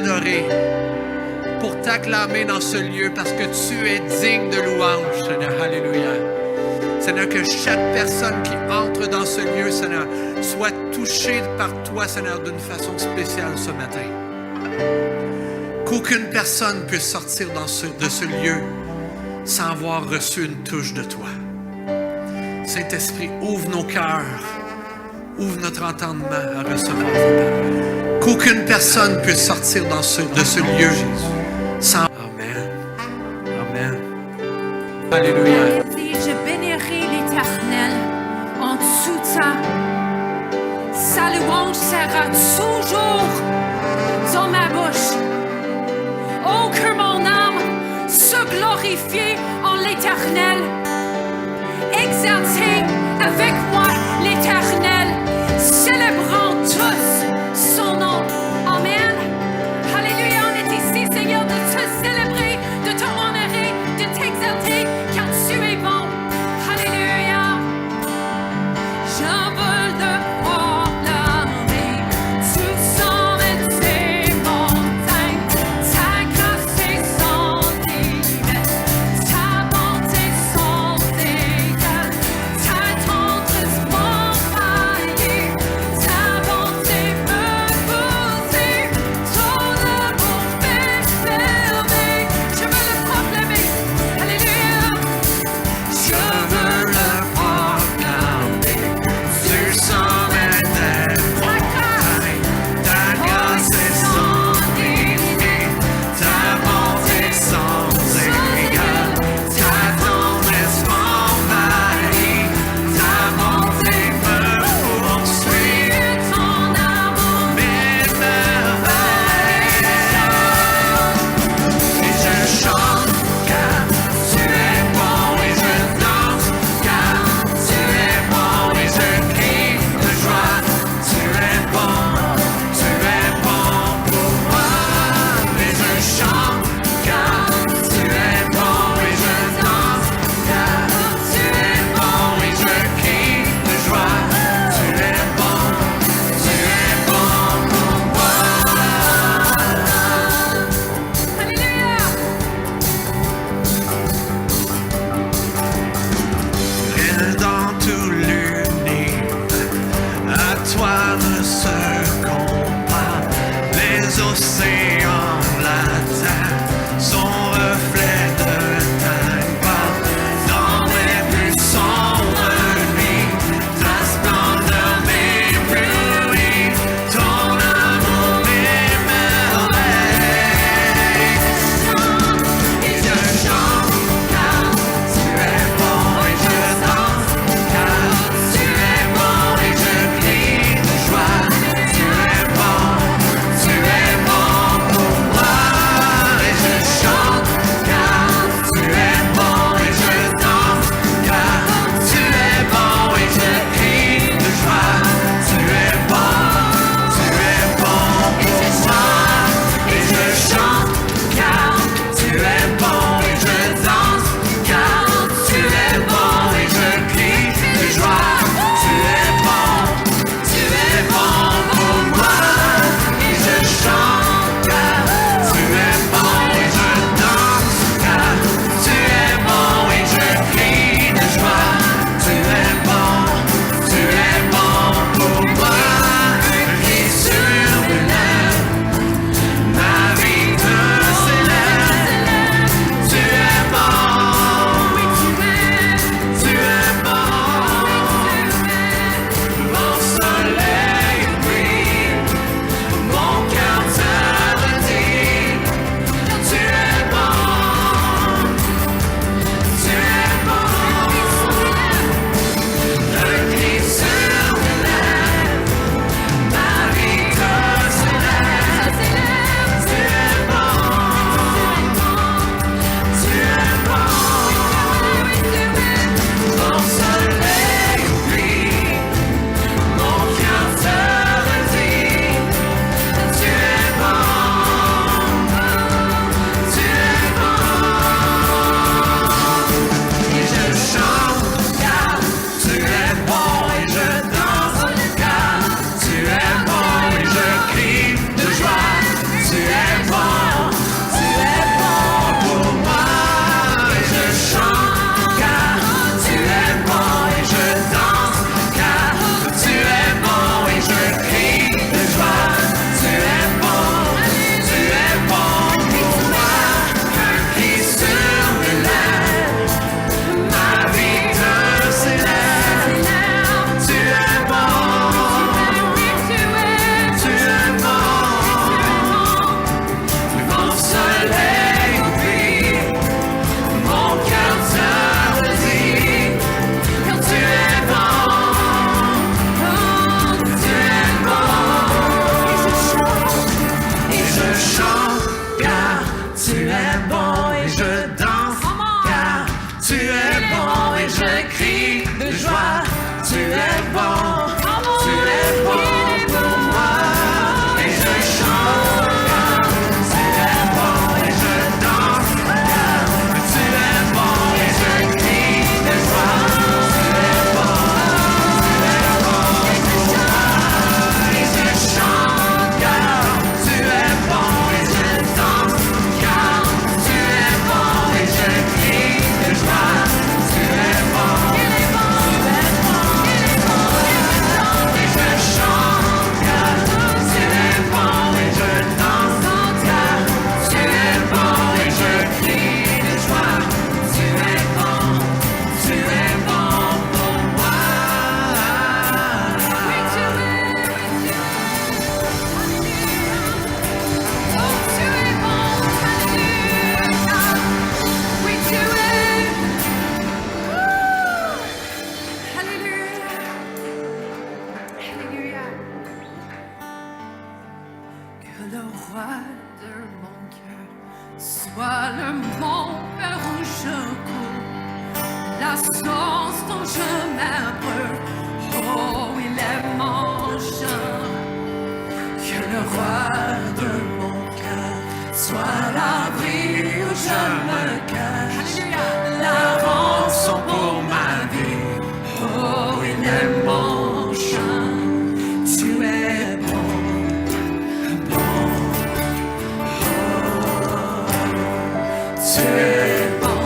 t'adorer, pour t'acclamer dans ce lieu parce que tu es digne de louange, Seigneur. Alléluia. Seigneur, que chaque personne qui entre dans ce lieu, Seigneur, soit touchée par toi, Seigneur, d'une façon spéciale ce matin. Qu'aucune personne puisse sortir de ce lieu sans avoir reçu une touche de toi. Saint-Esprit, ouvre nos cœurs, ouvre notre entendement à recevoir vos paroles. Qu'aucune personne puisse sortir de ce lieu sans... Amen. Amen. Alléluia. Je bénirai l'Éternel en tout temps. Sa louange sera toujours dans ma bouche. Oh, que mon âme se glorifie en l'Éternel. Exaltez avec moi l'Éternel. Célébrons tous son nom. Amen. Alléluia. On est ici, Seigneur, de te célébrer, de te honorer, de t'exalter, car tu es bon. Alléluia. Je veux le proclamer. Tout sommet des montagnes, ta grâce est sans limite, ta bonté sans égal, ta tendresse mon chante car tu es bon et je danse car tu es bon et je crie de joie. Tu es bon, tu es bon pour moi et je chante car tu es bon et je danse car tu es bon et je crie de joie. Tu es bon pour moi et je chante car tu es bon et je danse car tu es bon et je crie de joie. Tu es bon, tu es bon et je chante car tu es bon et je danse car tu es bon et je crie de joie. Tu es bon pour moi. Oui, tu es, oh, tu es bon, alléluia. Oui, tu es. Alléluia. Alléluia. Que le roi de mon cœur soit le mont vers où je cours, la source dont je m'abreuve. Oh, il est mon chant. Que le roi de mon cœur soit l'abri où je me cache. La rançon pour ma vie. Oh, il est mon chant. Tu es bon, bon. Tu es bon.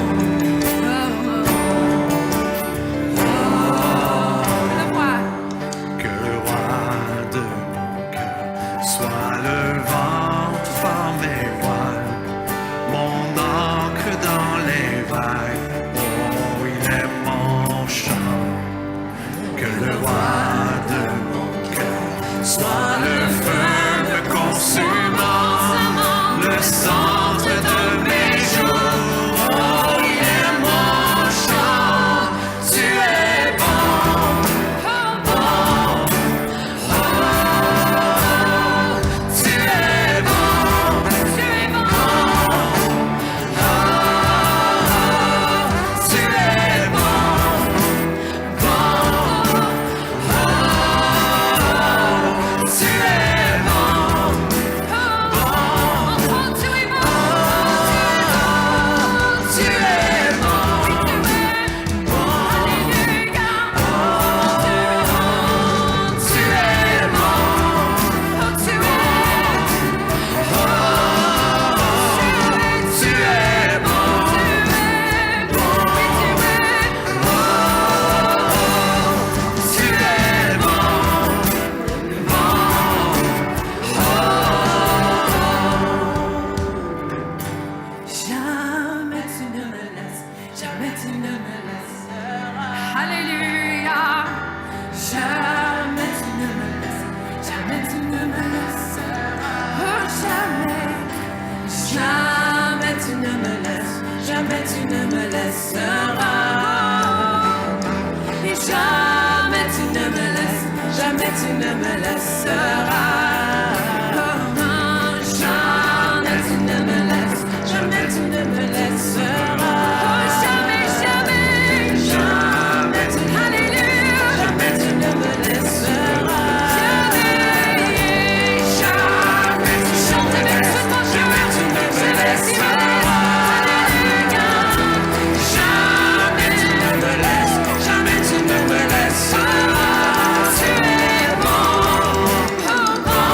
Le roi. Que le roi de mon cœur soit le vent par mes voiles, mon ancre dans les vagues. Oh, il est mon chant. Que le roi de mon cœur soit le feu me consumant, le centre de mes jours. Oh, il est mon chant. Tu es bon, bon. Tu es bon, Tu es bon. tu es bon, bon. Tu es bon, Oh, tu es bon. tu es bon, Alléluia. tu es bon, Oh, tu es. tu es bon, tu es Jamais tu ne me laisses, jamais tu ne me laisseras. Alléluia. Jamais tu ne me laisses, jamais tu ne me laisseras. Oh, jamais. Jamais tu ne me laisses, jamais tu ne me laisseras. Et jamais tu ne me laisses, jamais tu ne me laisseras. Oh, non, jamais tu ne me laisses, jamais tu ne me laisseras. Oh, jamais, jamais, jamais tu ne me Alléluia. Jamais tu ne me laisseras. Jamais, jamais tu chantes avec tout mon cœur. jamais tu ne me laisseras. Alléluia. Jamais tu ne me laisses, jamais tu ne me laisseras. Tu es bon, oh, bon.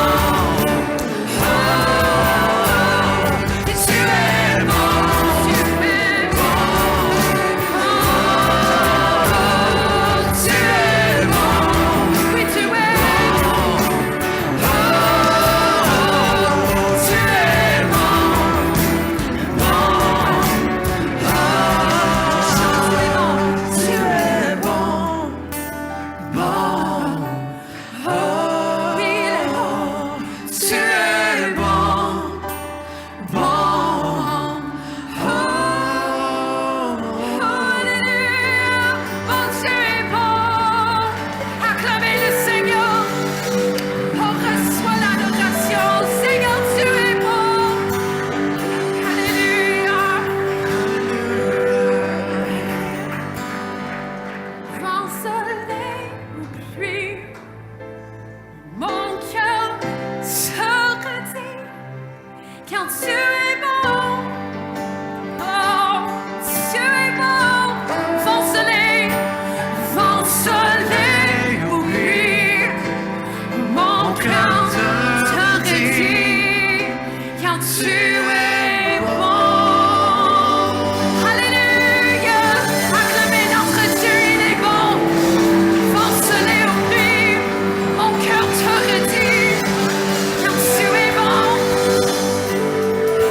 car tu es bon. Oh, tu es bon. Vent soleil, oublie. Mon cœur te redit, car tu es bon. Alléluia. Acclamez notre Dieu, il est bon. Vent soleil, oublie. Mon cœur te redit, car tu es bon.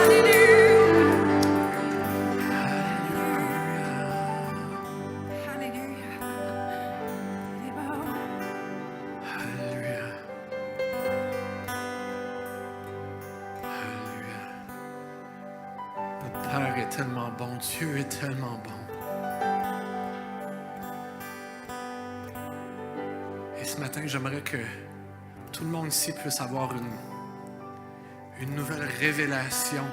Alléluia. Alléluia. Il est bon. Alléluia. Alléluia. Notre Père est tellement bon. Dieu est tellement bon. Et ce matin, j'aimerais que tout le monde ici puisse avoir une nouvelle révélation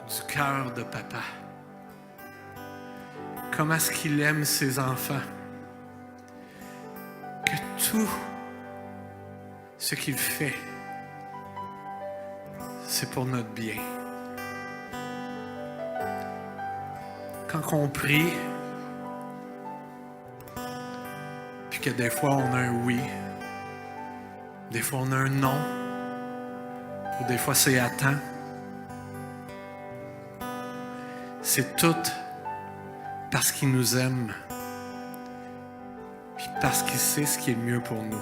du cœur de Papa. Comment est-ce qu'il aime ses enfants? Que tout ce qu'il fait, c'est pour notre bien. Quand on prie, puis que des fois on a un oui, des fois on a un non, ou des fois c'est attends, c'est tout parce qu'il nous aime, puis parce qu'il sait ce qui est mieux pour nous.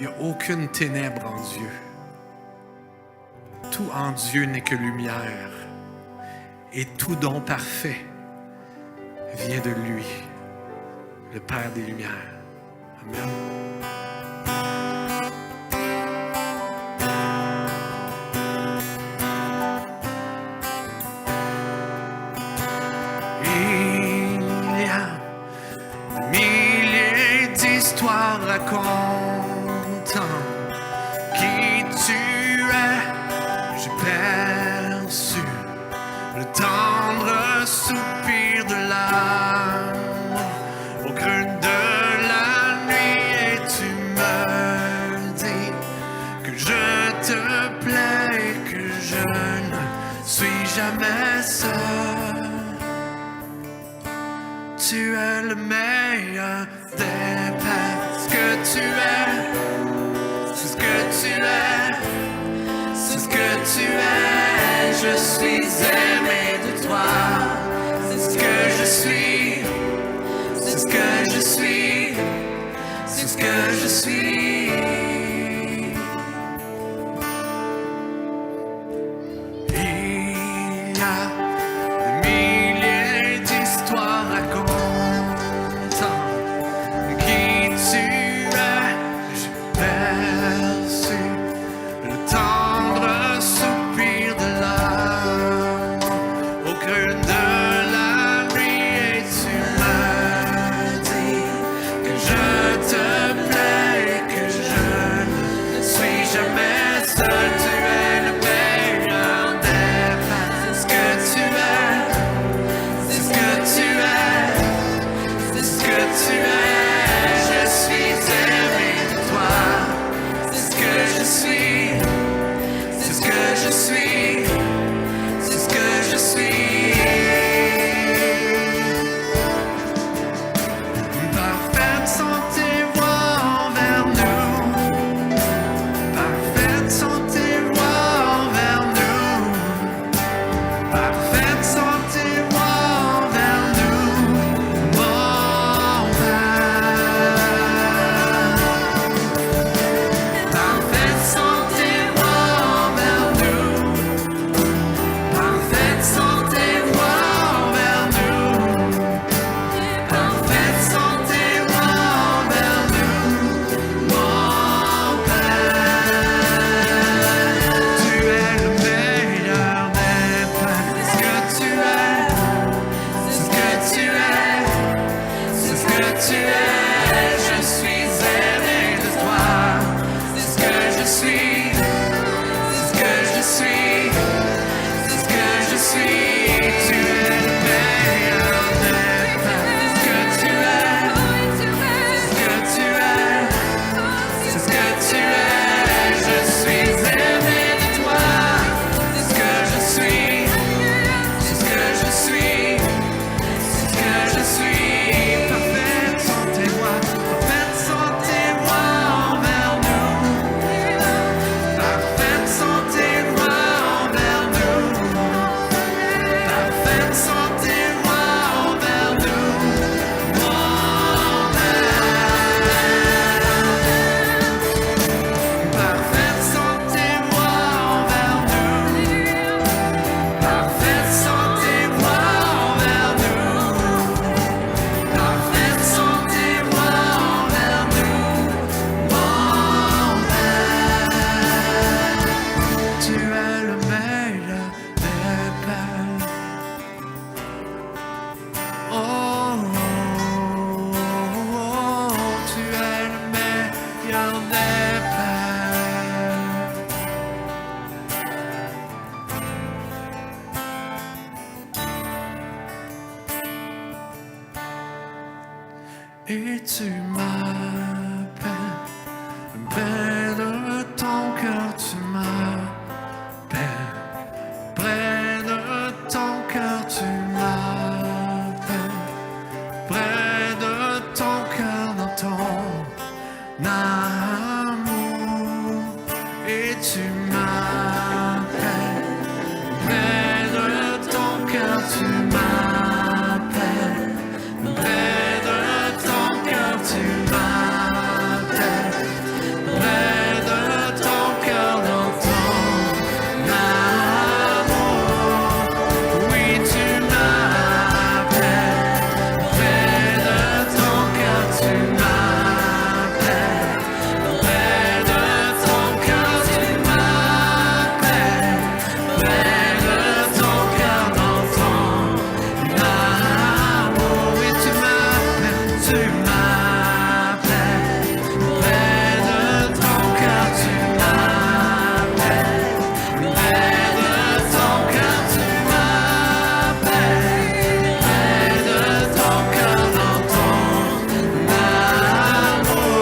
Il n'y a aucune ténèbre en Dieu. Tout en Dieu n'est que lumière. Et tout don parfait vient de lui, le Père des Lumières. Amen. Il y a des milliers d'histoires racontant qui tu es. J'ai perçu le tendre soupir de l'âme au creux de la nuit, et tu me dis que je te plais et que je ne suis jamais seul. Tu es le meilleur des pères. Ce que tu es, c'est ce que tu es, c'est ce que tu es. Je suis aimé de toi. C'est ce que je suis, c'est ce que je suis, c'est ce que je suis. Il y a des milliers d'histoires racontant qui tu es. J'ai perçu le tendre soupir de l'âme au creux de la nuit, et tu me dis que je te plais et que je ne suis jamais seul. Tu es le meilleur des pères. C'est ce que tu et tu m'appelles. Près de ton cœur, tu m'appelles. Près de ton cœur, tu m'appelles. Près de ton cœur, dans ton amour, et tu m'appelles. Près de ton cœur, tu m'appelles. Près de ton cœur, tu m'appelles. Près de ton cœur, dans ton amour, oui, tu m'appelles. Près de ton cœur, tu m'appelles. Près de ton cœur, tu m'appelles. Près de ton cœur, dans ton amour, oui, tu m'appelles. Tu m'appelles. Près de ton cœur, tu m'appelles. Près de ton cœur, tu m'appelles. Près de ton cœur, dans ton amour.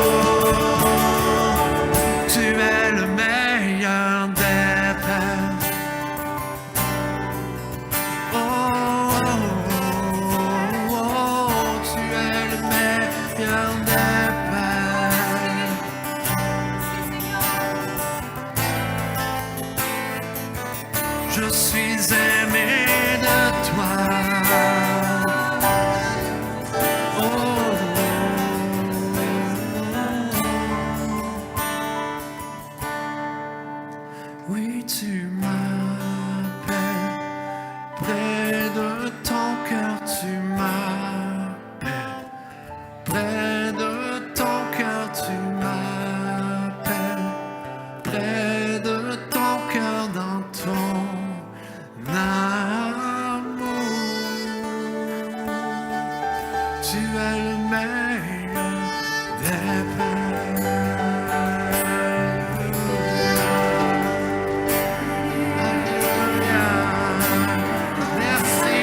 Tu es le meilleur des pères. Oh, oh, oh, oh, tu es le meilleur des pères. Je suis aimé de toi. Oh, oui, tu m'appelles. Près de ton cœur, tu m'appelles. Près de ton cœur, tu m'appelles. Près de ton cœur, dans ton amour. Tu es le meilleur des pères. Alléluia. Merci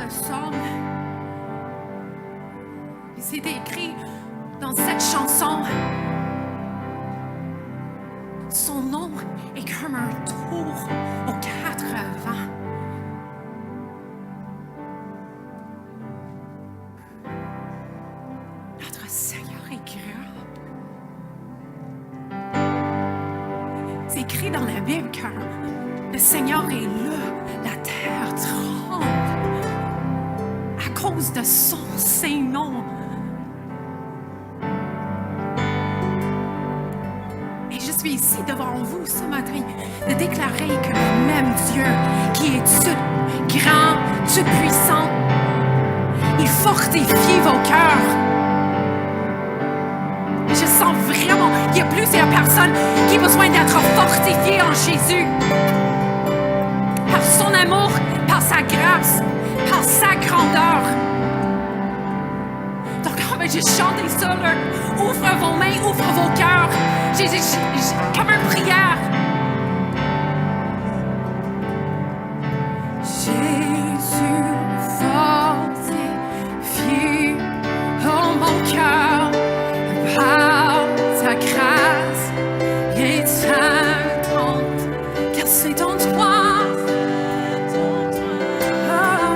le psaume. C'est écrit dans cette chanson. Son nom est comme un tour aux 4 vents. Notre Seigneur est grand. C'est écrit dans la Bible que le Seigneur est là. La terre tremble à cause de son Saint-Nom. Et je suis ici devant vous ce matin de déclarer que le même Dieu qui est tout grand, tout puissant, il fortifie vos cœurs. Et je sens vraiment qu'il y a plusieurs personnes qui ont besoin d'être fortifiées en Jésus. Par son amour, par sa grâce, par sa grandeur. Donc, on va juste chanter ça, là. Ouvre vos mains, ouvre vos cœurs. Comme une prière. Jésus, fortifie en mon cœur par ta grâce et ta bonté, car c'est en toi. Oh,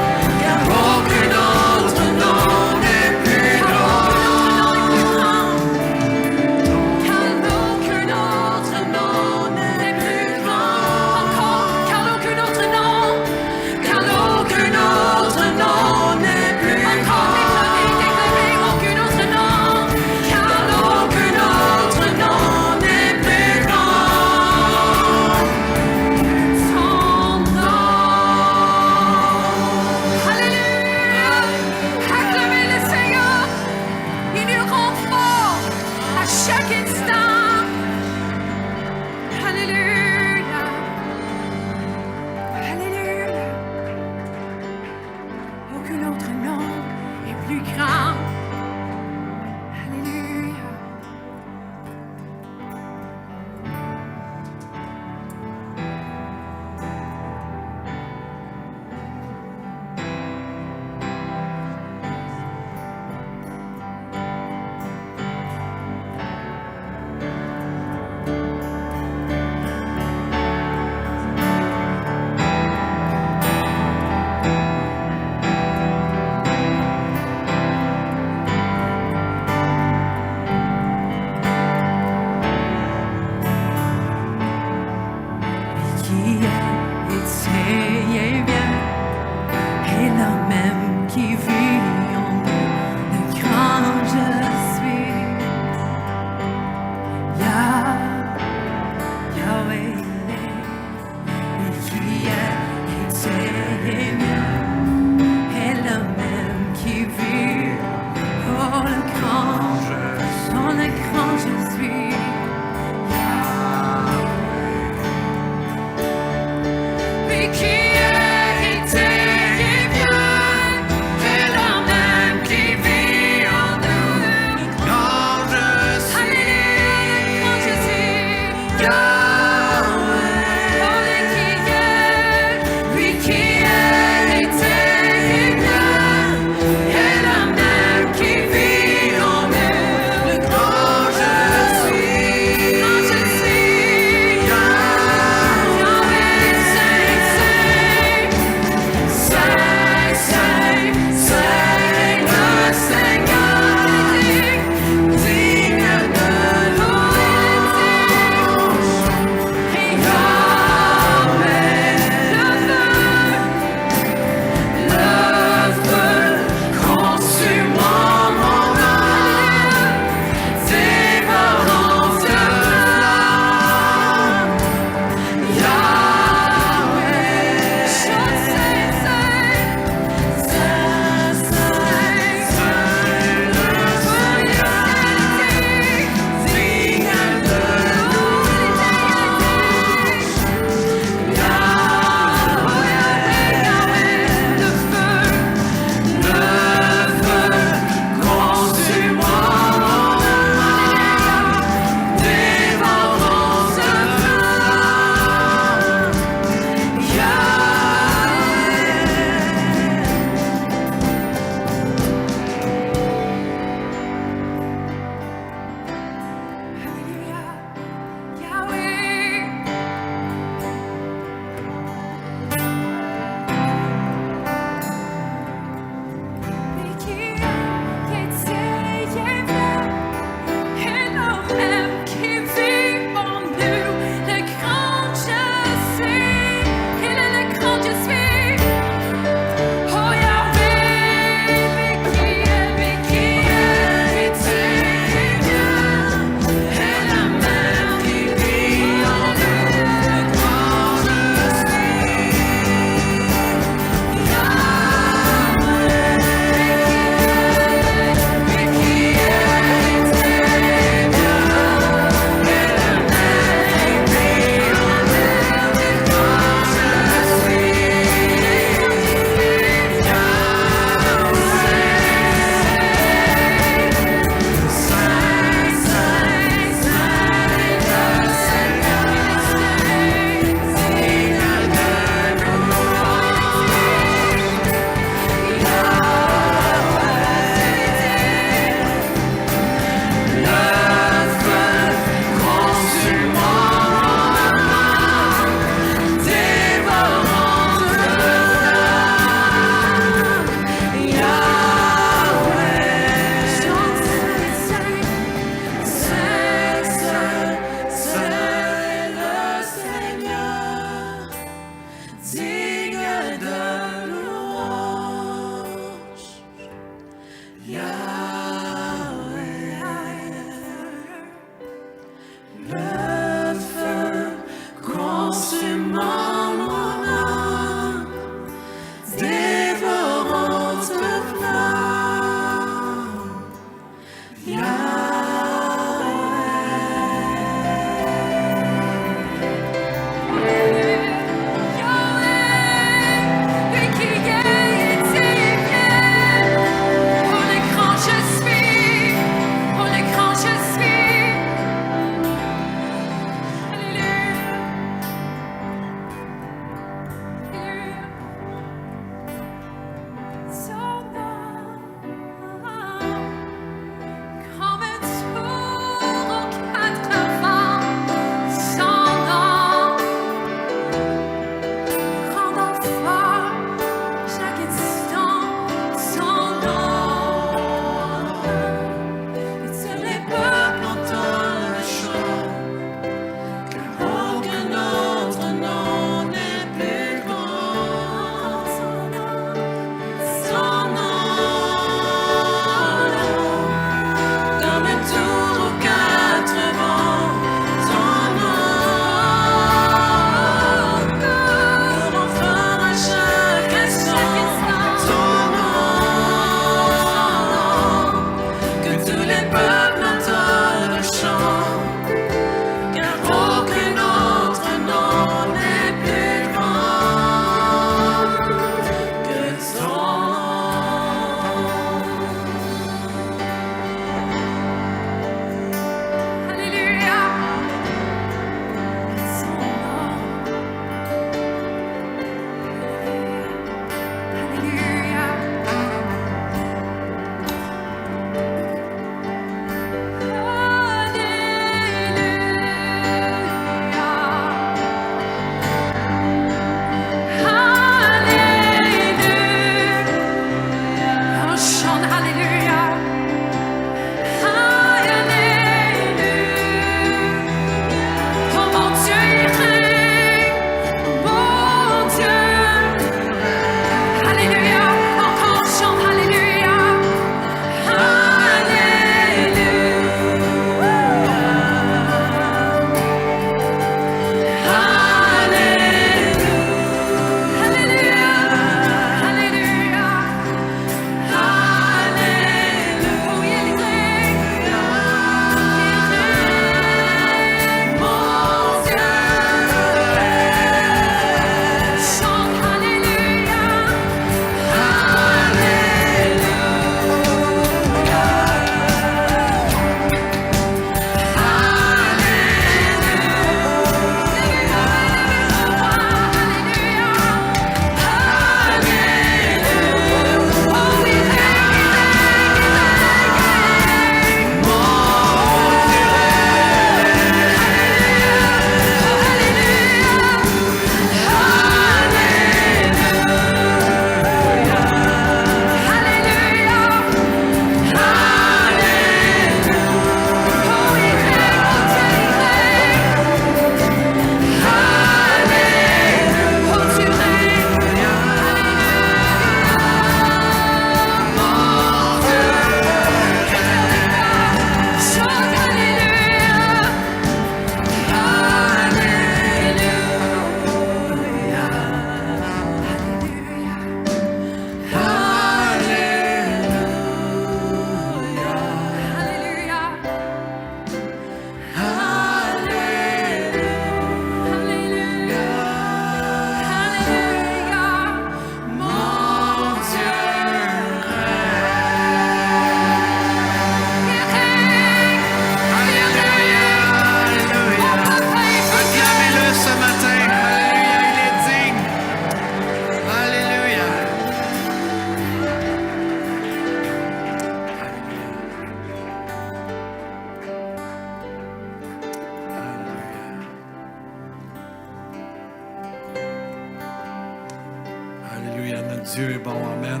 Dieu est bon, amen.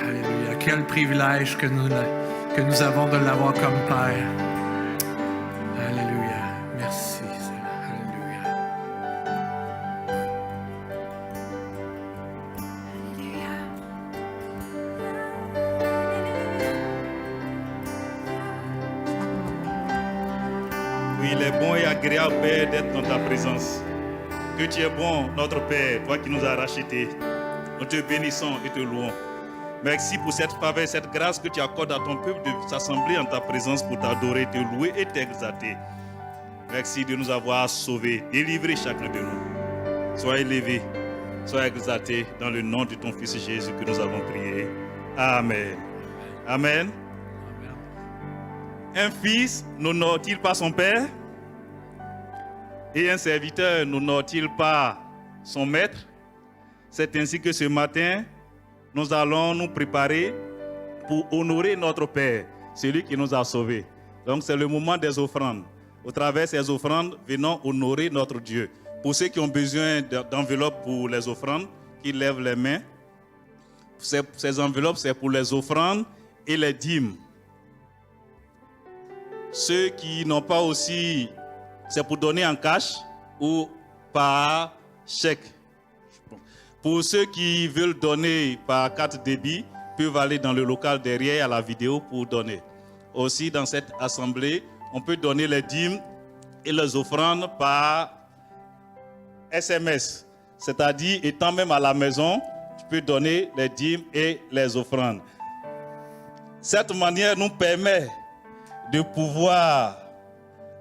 Alléluia. Quel privilège que nous avons de l'avoir comme Père. Alléluia. Merci, Seigneur. Alléluia. Oui, il est bon et agréable, Père, d'être dans ta présence. Que tu es bon, notre Père, toi qui nous as rachetés. Nous te bénissons et te louons. Merci pour cette faveur, cette grâce que tu accordes à ton peuple de s'assembler en ta présence pour t'adorer, te louer et t'exalter. Merci de nous avoir sauvés, délivrés chacun de nous. Sois élevé, sois exalté dans le nom de ton Fils Jésus que nous avons prié. Amen. Amen. Un fils n'honore-t-il pas son père? Et un serviteur n'honore-t-il pas son maître? C'est ainsi que ce matin, nous allons nous préparer pour honorer notre Père, celui qui nous a sauvés. Donc c'est le moment des offrandes. Au travers de ces offrandes, venons honorer notre Dieu. Pour ceux qui ont besoin d'enveloppes pour les offrandes, qui lèvent les mains. Ces enveloppes, c'est pour les offrandes et les dîmes. Ceux qui n'ont pas aussi, c'est pour donner en cash ou par chèque. Pour ceux qui veulent donner par carte débit, peuvent aller dans le local derrière à la vidéo pour donner. Aussi, dans cette assemblée, on peut donner les dîmes et les offrandes par SMS. C'est-à-dire, étant même à la maison, tu peux donner les dîmes et les offrandes. Cette manière nous permet de pouvoir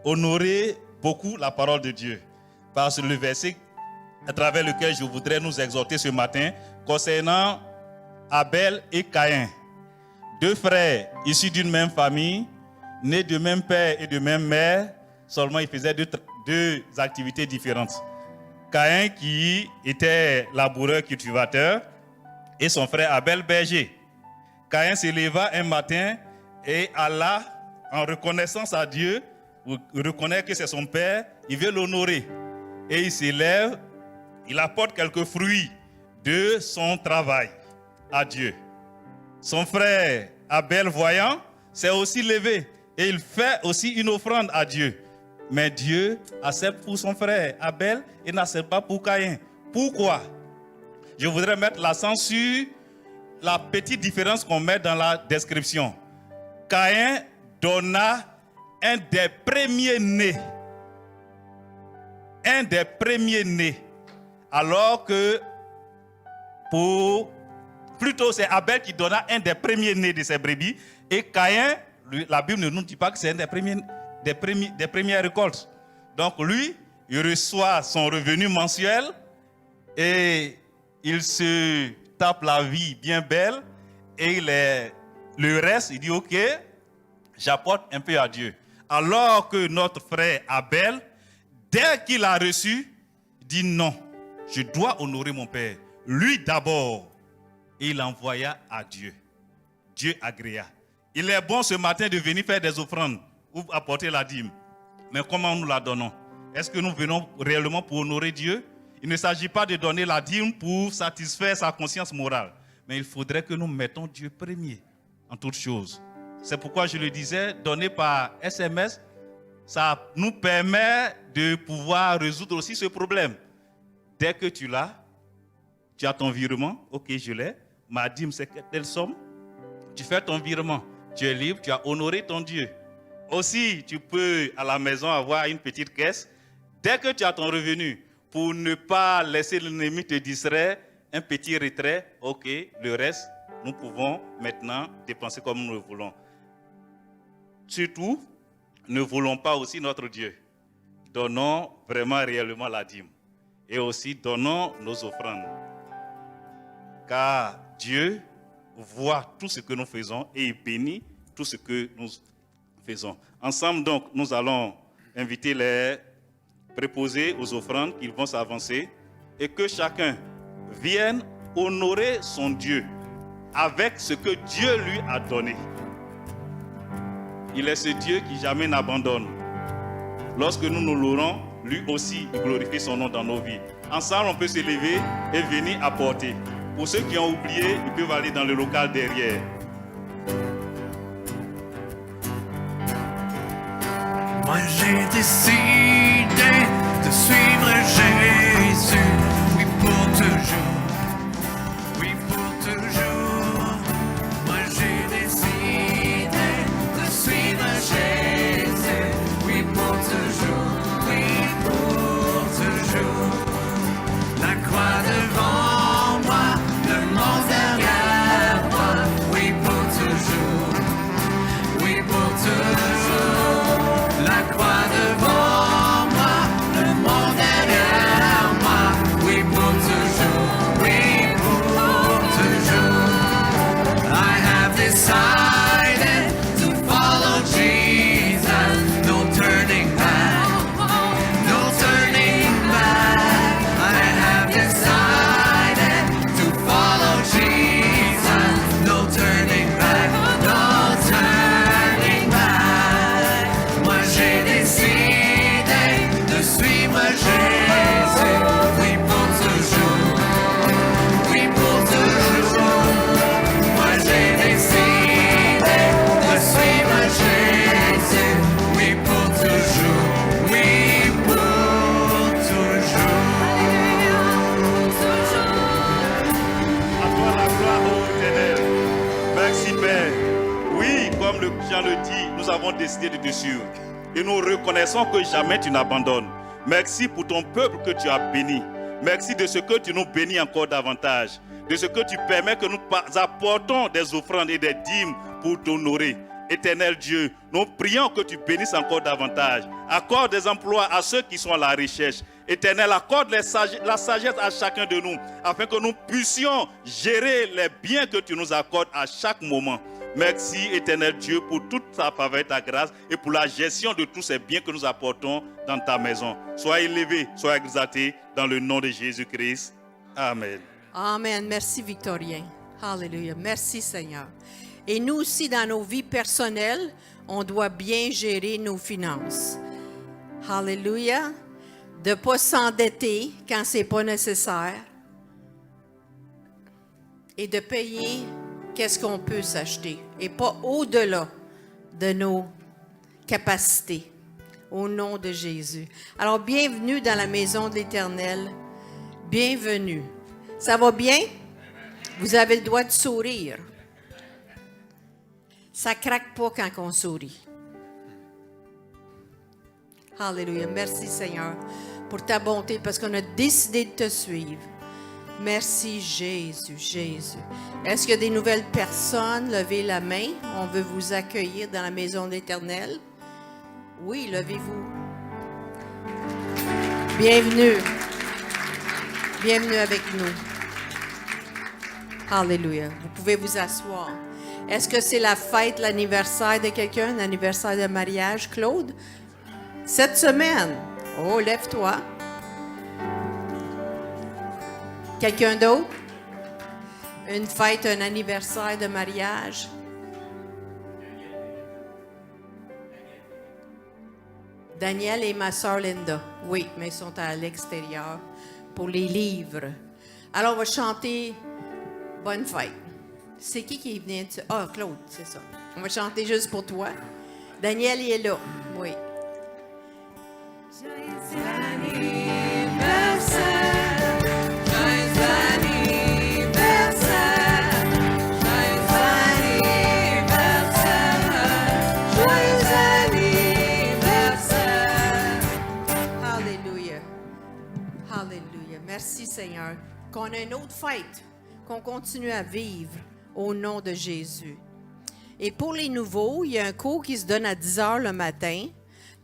honorer beaucoup la parole de Dieu. Parce que le verset à travers lequel je voudrais nous exhorter ce matin, concernant Abel et Caïn, deux frères issus d'une même famille, nés de même père et de même mère, seulement ils faisaient deux activités différentes. Caïn qui était laboureur cultivateur et son frère Abel berger. Caïn se leva un matin et alla, en reconnaissance à Dieu, reconnaître que c'est son père, il veut l'honorer. Et il se lève, il apporte quelques fruits de son travail à Dieu. Son frère Abel, voyant, s'est aussi levé et il fait aussi une offrande à Dieu. Mais Dieu accepte pour son frère Abel et n'accepte pas pour Caïn. Pourquoi? Je voudrais mettre l'accent sur la petite différence qu'on met dans la description. Caïn donna un des premiers-nés. Un des premiers-nés. Alors que plutôt c'est Abel qui donna un des premiers-nés de ses brebis. Et Caïn, la Bible ne nous dit pas que c'est un des premières récoltes. Donc lui, il reçoit son revenu mensuel et il se tape la vie bien belle. Et le reste, il dit ok, j'apporte un peu à Dieu. Alors que notre frère Abel, dès qu'il a reçu, dit non, je dois honorer mon père. Lui d'abord, il envoya à Dieu. Dieu agréa. Il est bon ce matin de venir faire des offrandes ou apporter la dîme. Mais comment nous la donnons? Est-ce que nous venons réellement pour honorer Dieu? Il ne s'agit pas de donner la dîme pour satisfaire sa conscience morale. Mais il faudrait que nous mettons Dieu premier en toutes choses. C'est pourquoi je le disais, donner par SMS, ça nous permet de pouvoir résoudre aussi ce problème. Dès que tu l'as, tu as ton virement, ok, je l'ai, ma dîme c'est telle somme, tu fais ton virement, tu es libre, tu as honoré ton Dieu. Aussi, tu peux à la maison avoir une petite caisse. Dès que tu as ton revenu, pour ne pas laisser l'ennemi te distraire, un petit retrait, ok, le reste, nous pouvons maintenant dépenser comme nous le voulons. Surtout, ne voulons pas aussi notre Dieu. Donnons vraiment réellement la dîme. Et aussi, donnons nos offrandes. Car Dieu voit tout ce que nous faisons et il bénit tout ce que nous faisons. Ensemble, donc, nous allons inviter les préposés aux offrandes, qu'ils vont s'avancer et que chacun vienne honorer son Dieu avec ce que Dieu lui a donné. Il est ce Dieu qui jamais n'abandonne. Lorsque nous nous louons, lui aussi glorifie son nom dans nos vies. Ensemble, on peut se lever et venir apporter. Pour ceux qui ont oublié, ils peuvent aller dans le local derrière. Moi j'ai décidé de suivre Jésus, oui pour toujours, oui pour toujours. Moi j'ai décidé de suivre Jésus, oui pour toujours, oui pour toujours. La croix devant moi, le monde derrière moi, oui pour toujours, oui pour toujours. La croix devant moi, le monde derrière moi, oui pour toujours, oui pour toujours. I have decided to follow Jesus, no turning back, no turning back. I have decided to follow Jesus, no turning back, no turning back. Moi j'ai décidé de suivre Jésus, oui pour toujours, oui pour toujours. Moi j'ai décidé de suivre Jésus, oui pour toujours, oui pour toujours. À toi la gloire, ô Éternel. Merci Père. Oui, comme le Jean le dit, nous avons décidé de te suivre. Et nous reconnaissons que jamais tu n'abandonnes. Merci pour ton peuple que tu as béni. Merci de ce que tu nous bénis encore davantage. De ce que tu permets que nous apportons des offrandes et des dîmes pour t'honorer. Éternel Dieu, nous prions que tu bénisses encore davantage. Accorde des emplois à ceux qui sont à la recherche. Éternel, accorde la sagesse à chacun de nous, afin que nous puissions gérer les biens que tu nous accordes à chaque moment. Merci, Éternel Dieu, pour toute ta faveur et ta grâce et pour la gestion de tous ces biens que nous apportons dans ta maison. Sois élevé, sois exalté dans le nom de Jésus-Christ. Amen. Amen. Merci, Victorien. Alléluia. Merci, Seigneur. Et nous aussi, dans nos vies personnelles, on doit bien gérer nos finances. Alléluia. De ne pas s'endetter quand ce n'est pas nécessaire. Et de payer qu'est-ce qu'on peut s'acheter. Et pas au-delà de nos capacités. Au nom de Jésus. Alors, bienvenue dans la maison de l'Éternel. Bienvenue. Ça va bien? Vous avez le droit de sourire. Ça craque pas quand on sourit. Alléluia. Merci Seigneur pour ta bonté parce qu'on a décidé de te suivre. Merci Jésus, Jésus. Est-ce qu'il y a des nouvelles personnes? Levez la main. On veut vous accueillir dans la maison de l'Éternel. Oui, levez-vous. Bienvenue. Bienvenue avec nous. Alléluia. Vous pouvez vous asseoir. Est-ce que c'est la fête, l'anniversaire de quelqu'un, l'anniversaire de mariage, Claude? Cette semaine. Oh, lève-toi. Quelqu'un d'autre? Une fête, un anniversaire de mariage? Daniel et ma soeur Linda. Oui, mais ils sont à l'extérieur pour les livres. Alors, on va chanter Bonne fête. C'est qui vient de... Ah, Claude, c'est ça. On va chanter juste pour toi. Daniel, il est là. Oui. Joyeux anniversaire. Joyeux anniversaire. Joyeux anniversaire. Joyeux anniversaire. Alléluia. Alléluia. Merci, Seigneur. Qu'on a une autre fête, qu'on continue à vivre au nom de Jésus. Et pour les nouveaux, il y a un cours qui se donne à 10 h le matin.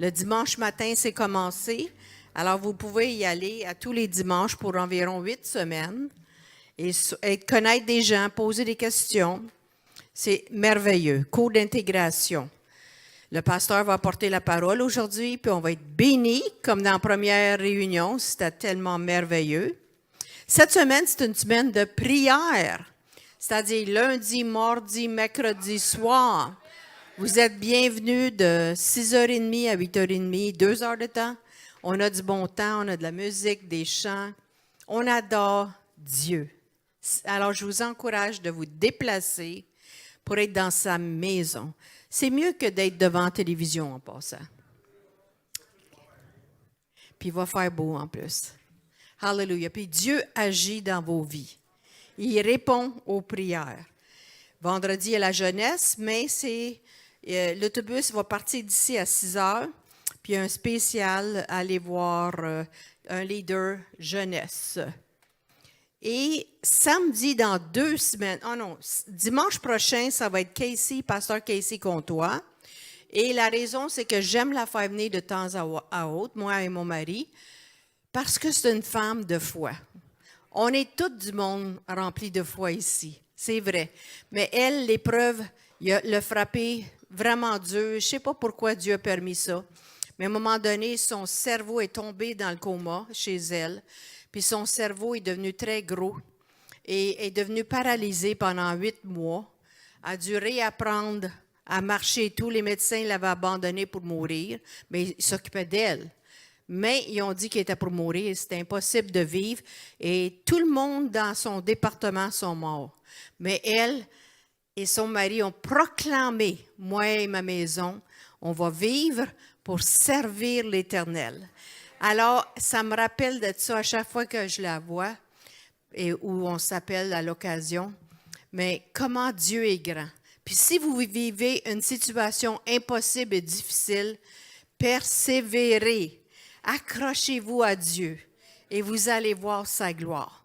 Le dimanche matin, c'est commencé. Alors, vous pouvez y aller à tous les dimanches pour environ 8 semaines et connaître des gens, poser des questions. C'est merveilleux. Cours d'intégration. Le pasteur va porter la parole aujourd'hui, puis on va être bénis, comme dans la première réunion. C'était tellement merveilleux. Cette semaine, c'est une semaine de prière. C'est-à-dire lundi, mardi, mercredi soir. Vous êtes bienvenus de 6h30 à 8h30, 2 heures de temps. On a du bon temps, on a de la musique, des chants. On adore Dieu. Alors, je vous encourage de vous déplacer pour être dans sa maison. C'est mieux que d'être devant la télévision en passant. Puis il va faire beau en plus. Hallelujah. Puis Dieu agit dans vos vies. Il répond aux prières. Vendredi, il y a la jeunesse, mais l'autobus va partir d'ici à 6 heures. Puis il y a un spécial à aller voir un leader jeunesse. Et samedi, dans 2 semaines, dimanche prochain, ça va être pasteur Casey Comtois. Et la raison, c'est que j'aime la faire venir de temps à autre, moi et mon mari, parce que c'est une femme de foi. On est tout du monde rempli de foi ici, c'est vrai. Mais elle, l'épreuve, l'a frappé vraiment dur. Je ne sais pas pourquoi Dieu a permis ça. Mais à un moment donné, son cerveau est tombé dans le coma chez elle. Puis son cerveau est devenu très gros et est devenu paralysé pendant 8 mois. A dû réapprendre à marcher et tout. Les médecins l'avaient abandonné pour mourir, mais ils s'occupaient d'elle. Mais ils ont dit qu'elle était pour mourir, c'était impossible de vivre. Et tout le monde dans son département sont morts. Mais elle et son mari ont proclamé, moi et ma maison, on va vivre pour servir l'Éternel. Alors, ça me rappelle de ça à chaque fois que je la vois et où on s'appelle à l'occasion. Mais comment Dieu est grand. Puis si vous vivez une situation impossible et difficile, persévérez. Accrochez-vous à Dieu et vous allez voir sa gloire.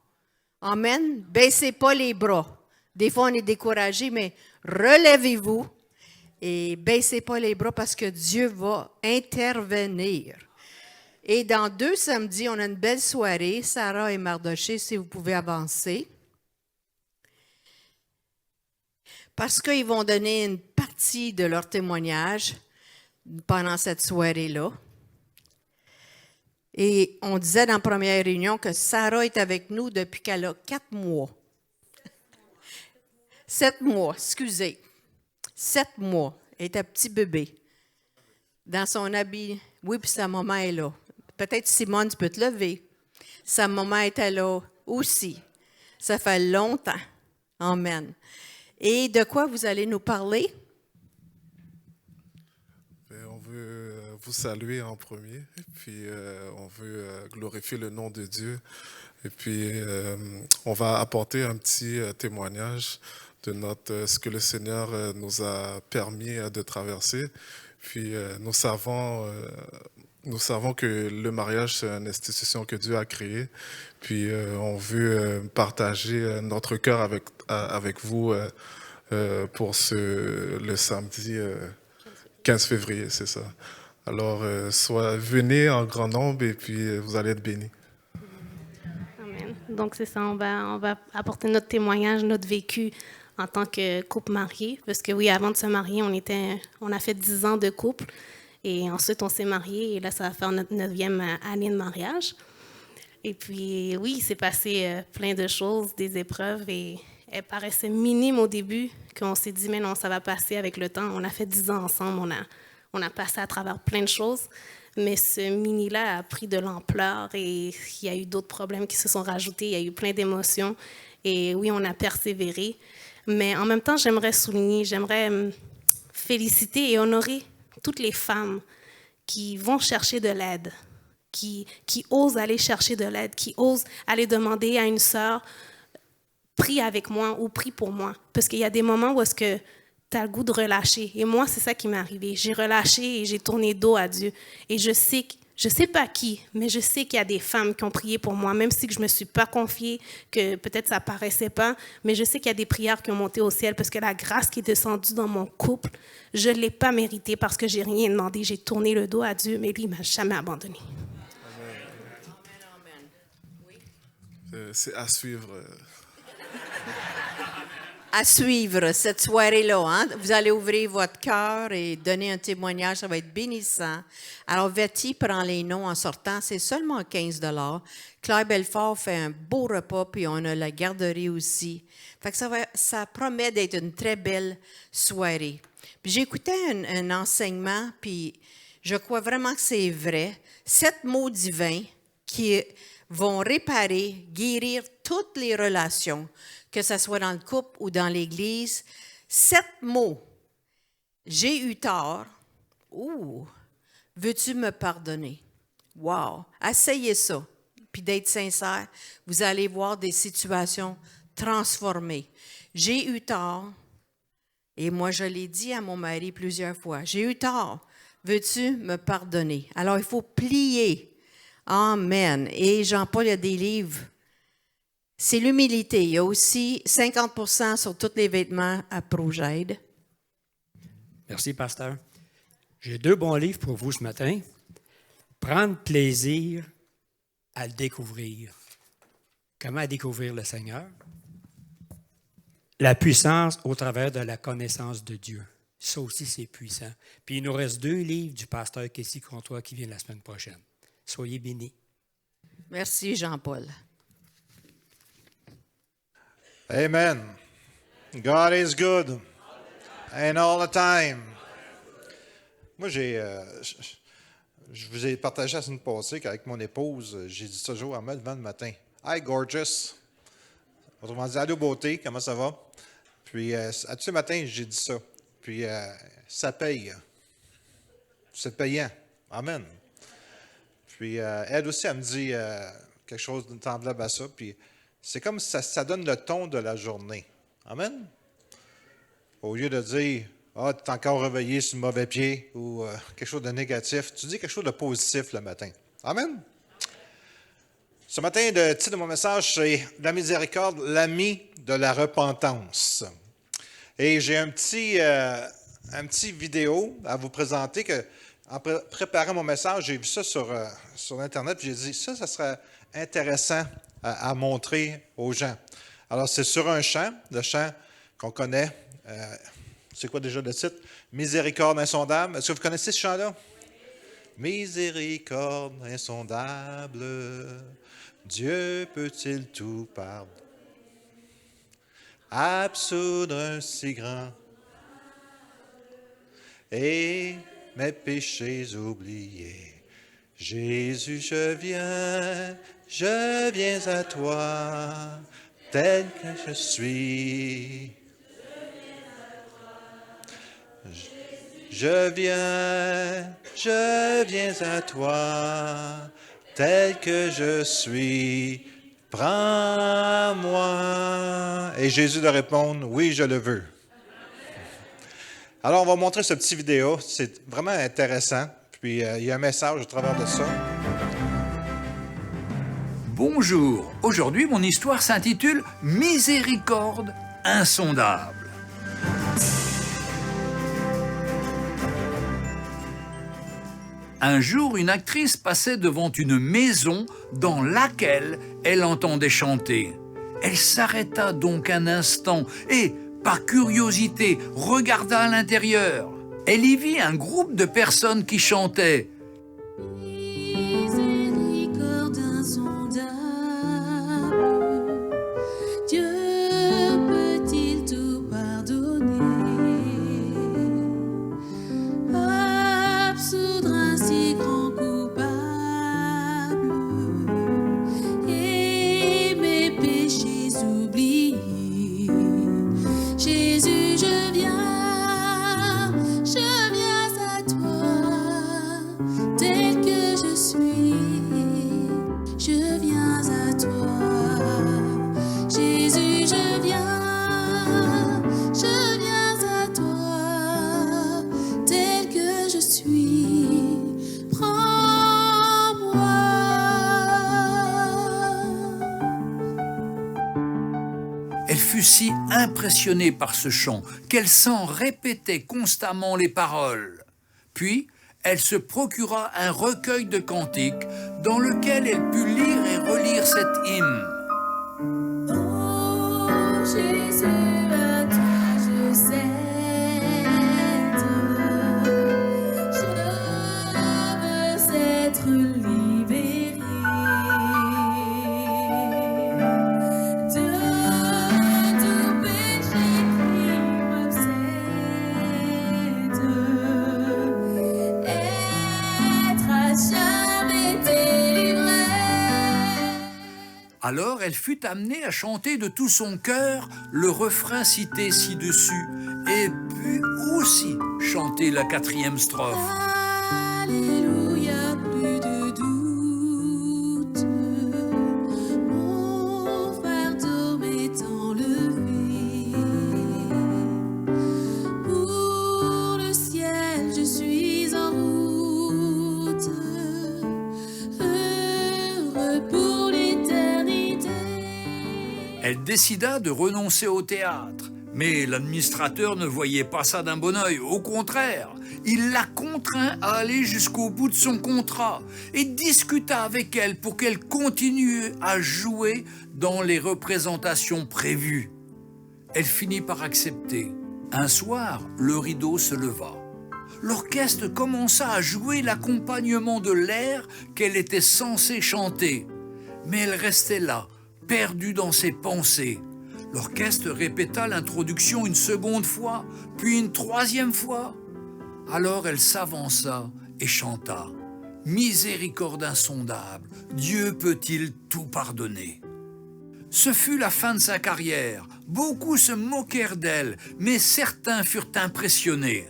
Amen. Baissez pas les bras. Des fois, on est découragé, mais relevez-vous et baissez pas les bras parce que Dieu va intervenir. Et dans 2 samedis, on a une belle soirée. Sarah et Mardoché, si vous pouvez avancer. Parce qu'ils vont donner une partie de leur témoignage pendant cette soirée-là. Et on disait dans la première réunion que Sarah est avec nous depuis qu'elle a 4 mois. 7 mois, excusez. 7 mois. Elle est un petit bébé. Dans son habit. Oui, puis sa maman est là. Peut-être, Simone, tu peux te lever. Sa maman était là aussi. Ça fait longtemps. Amen. Et de quoi vous allez nous parler? On veut vous saluer en premier, et puis on veut glorifier le nom de Dieu. Et puis, on va apporter un petit témoignage de ce que le Seigneur nous a permis de traverser. Puis, nous savons que le mariage, c'est une institution que Dieu a créée. Puis, on veut partager notre cœur avec vous pour le samedi 15 février, c'est ça. Alors, venez en grand nombre et puis vous allez être bénis. Amen. Donc, c'est ça, on va apporter notre témoignage, notre vécu en tant que couple marié. Parce que oui, avant de se marier, on a fait 10 ans de couple. Et ensuite, on s'est mariés et là, ça va faire notre 9e année de mariage. Et puis, oui, il s'est passé plein de choses, des épreuves et elles paraissaient minimes au début, qu'on s'est dit, mais non, ça va passer avec le temps. On a fait 10 ans ensemble, on a passé à travers plein de choses, mais ce mini-là a pris de l'ampleur et il y a eu d'autres problèmes qui se sont rajoutés, il y a eu plein d'émotions et oui, on a persévéré. Mais en même temps, j'aimerais féliciter et honorer toutes les femmes qui vont chercher de l'aide, qui osent aller chercher de l'aide, qui osent aller demander à une sœur, prie avec moi ou prie pour moi. Parce qu'il y a des moments où est-ce que tu as le goût de relâcher. Et moi, c'est ça qui m'est arrivé. J'ai relâché et j'ai tourné dos à Dieu. Et je sais pas qui, mais je sais qu'il y a des femmes qui ont prié pour moi, même si je me suis pas confiée, que peut-être ça paraissait pas, mais je sais qu'il y a des prières qui ont monté au ciel parce que la grâce qui est descendue dans mon couple, je l'ai pas méritée parce que j'ai rien demandé. J'ai tourné le dos à Dieu, mais lui, il m'a jamais abandonné. C'est à suivre. À suivre cette soirée-là. Hein? Vous allez ouvrir votre cœur et donner un témoignage. Ça va être bénissant. Alors, Betty prend les noms en sortant. C'est seulement 15 $. Claire Belfort fait un beau repas, puis on a la garderie aussi. Fait que ça promet d'être une très belle soirée. Puis j'écoutais un enseignement, puis Je crois vraiment que c'est vrai. 7 mots divins qui vont réparer, guérir toutes les relations, que ce soit dans le couple ou dans l'Église. 7 mots. J'ai eu tort. Ouh! Veux-tu me pardonner? Wow! Essayez ça. Puis d'être sincère, vous allez voir des situations transformées. J'ai eu tort. Et moi, je l'ai dit à mon mari plusieurs fois. J'ai eu tort. Veux-tu me pardonner? Alors, il faut plier. Amen. Et Jean-Paul, il y a des livres. C'est l'humilité. Il y a aussi 50% sur tous les vêtements à Progède. Merci, pasteur. J'ai 2 bons livres pour vous ce matin. Prendre plaisir à le découvrir. Comment découvrir le Seigneur? La puissance au travers de la connaissance de Dieu. Ça aussi, c'est puissant. Puis il nous reste 2 livres du pasteur Kessie Comtois qui vient la semaine prochaine. Soyez bénis. Merci, Jean-Paul. Amen. God is good. And all the time. Moi, je vous ai partagé la semaine passée qu'avec mon épouse, j'ai dit ça jour en me levant le matin. Hi, gorgeous. Autrement dit, allô, beauté, comment ça va? Puis, à tous les matins, j'ai dit ça. Puis, ça paye. C'est payant. Amen. Puis, elle aussi, elle me dit quelque chose de semblable à ça. Puis, c'est comme si ça donne le ton de la journée. Amen. Au lieu de dire, ah, tu es encore réveillé sur le mauvais pied ou quelque chose de négatif, tu dis quelque chose de positif le matin. Amen. Ce matin, le titre de mon message, c'est « La miséricorde, l'ami de la repentance ». Et j'ai un petit vidéo à vous présenter que, en préparant mon message, j'ai vu ça sur Internet, puis j'ai dit, ça serait intéressant à montrer aux gens. Alors, c'est sur un chant, le chant qu'on connaît. C'est quoi déjà le titre? « Miséricorde insondable ». Est-ce que vous connaissez ce chant-là? « Miséricorde insondable ». Dieu peut-il tout pardonner, absoudre un si grand, et mes péchés oubliés. Jésus, je viens à toi, tel que je suis. Je viens à toi, tel que je suis, prends-moi. Et Jésus de répondre, oui, je le veux. Alors, on va montrer ce petit vidéo. C'est vraiment intéressant. Puis, il y a un message au travers de ça. Bonjour. Aujourd'hui, mon histoire s'intitule « Miséricorde insondable ». Un jour, une actrice passait devant une maison dans laquelle elle entendait chanter. Elle s'arrêta donc un instant et, par curiosité, regarda à l'intérieur. Elle y vit un groupe de personnes qui chantaient. Miséricorde insondable, Dieu peut-il tout pardonner? Absoudre un si grand coupable et mes péchés oubliés. Jésus, je viens à toi, tel que je suis. Je viens à toi, Jésus, je viens à toi, tel que je suis. Prends-moi. Elle fut si impressionnée par ce chant qu'elle s'en répétait constamment les paroles. Puis, elle se procura un recueil de cantiques dans lequel elle put lire et relire cet hymne. Oh Jésus, à toi je cède. Je veux être libéré de tout péché qui m'obsède. Alors elle fut amenée à chanter de tout son cœur le refrain cité ci-dessus, et put aussi chanter la 4e strophe. Alléluia, plus de doute. Mon fardeau m'est enlevé. Pour le ciel, je suis en route. Heureux pour l'éternité. Elle décida de renoncer au théâtre. Mais l'administrateur ne voyait pas ça d'un bon œil. Au contraire, il la contraint à aller jusqu'au bout de son contrat et discuta avec elle pour qu'elle continue à jouer dans les représentations prévues. Elle finit par accepter. Un soir, le rideau se leva. L'orchestre commença à jouer l'accompagnement de l'air qu'elle était censée chanter. Mais elle restait là, perdue dans ses pensées. L'orchestre répéta l'introduction une seconde fois, puis une 3e fois. Alors elle s'avança et chanta « Miséricorde insondable, Dieu peut-il tout pardonner ?» Ce fut la fin de sa carrière. Beaucoup se moquèrent d'elle, mais certains furent impressionnés.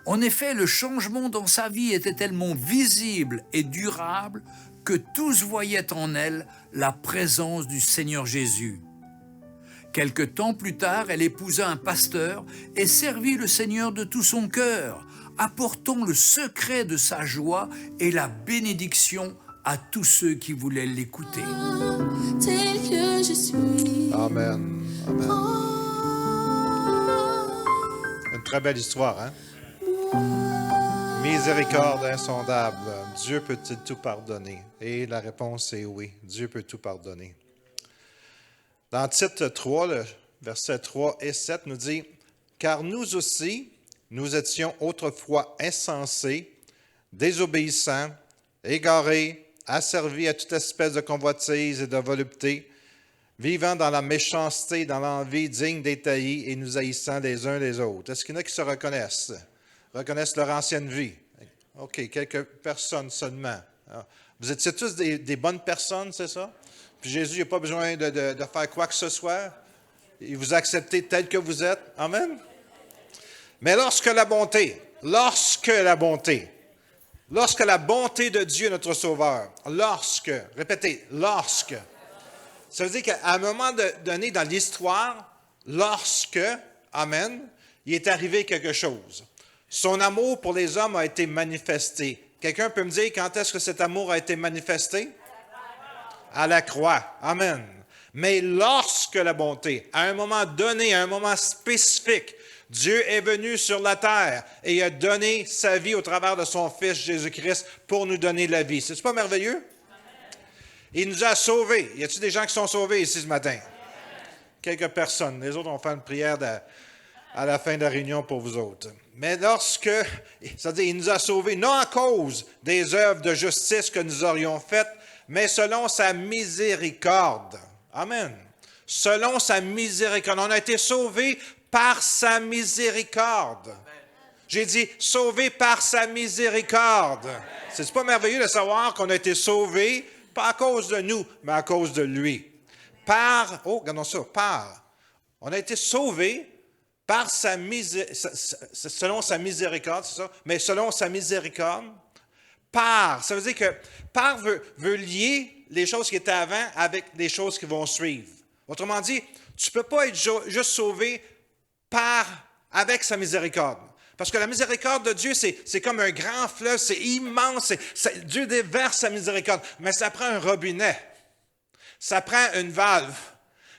En effet, le changement dans sa vie était tellement visible et durable que tous voyaient en elle la présence du Seigneur Jésus. Quelque temps plus tard, elle épousa un pasteur et servit le Seigneur de tout son cœur, apportant le secret de sa joie et la bénédiction à tous ceux qui voulaient l'écouter. Tel que je suis. Amen. Amen. Une très belle histoire, hein? Miséricorde insondable. Dieu peut-il tout pardonner? Et la réponse est oui. Dieu peut tout pardonner. Dans Tite 3, le versets 3 et 7 nous dit « Car nous aussi, nous étions autrefois insensés, désobéissants, égarés, asservis à toute espèce de convoitise et de volupté, vivant dans la méchanceté, dans l'envie digne des taillis et nous haïssant les uns les autres. » Est-ce qu'il y en a qui se reconnaissent? Reconnaissent leur ancienne vie? OK, quelques personnes seulement. Alors, vous étiez tous des bonnes personnes, c'est ça? Puis Jésus n'a pas besoin de faire quoi que ce soit. Il vous a accepté tel que vous êtes. Amen. Mais lorsque la bonté de Dieu, notre Sauveur, répétez, lorsque, ça veut dire qu'à un moment donné dans l'histoire, amen, il est arrivé quelque chose. Son amour pour les hommes a été manifesté. Quelqu'un peut me dire quand est-ce que cet amour a été manifesté? À la croix. Amen. Mais lorsque la bonté, à un moment donné, à un moment spécifique, Dieu est venu sur la terre et il a donné sa vie au travers de son Fils Jésus-Christ pour nous donner la vie. C'est pas merveilleux? Amen. Il nous a sauvés. Y a-t-il des gens qui sont sauvés ici ce matin? Amen. Quelques personnes. Les autres ont fait une prière à la fin de la réunion pour vous autres. Mais c'est-à-dire, il nous a sauvés, non à cause des œuvres de justice que nous aurions faites, mais selon sa miséricorde. Amen. Selon sa miséricorde. On a été sauvés par sa miséricorde. Amen. J'ai dit, sauvés par sa miséricorde. C'est pas merveilleux de savoir qu'on a été sauvés, pas à cause de nous, mais à cause de lui. Regardons ça, on a été sauvés par selon sa miséricorde, c'est ça? Mais selon sa miséricorde, ça veut dire que par veut lier les choses qui étaient avant avec les choses qui vont suivre. Autrement dit, tu ne peux pas être juste sauvé avec sa miséricorde. Parce que la miséricorde de Dieu, c'est comme un grand fleuve, c'est immense, Dieu déverse sa miséricorde. Mais ça prend un robinet, ça prend une valve,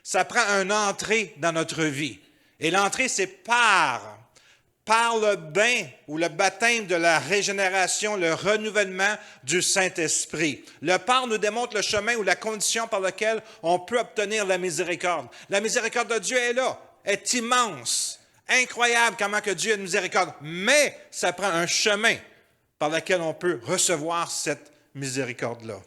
ça prend une entrée dans notre vie. Et l'entrée, c'est par le bain ou le baptême de la régénération, le renouvellement du Saint-Esprit. Le par nous démontre le chemin ou la condition par laquelle on peut obtenir la miséricorde. La miséricorde de Dieu est là, est immense, incroyable comment que Dieu a une miséricorde. Mais ça prend un chemin par lequel on peut recevoir cette miséricorde-là.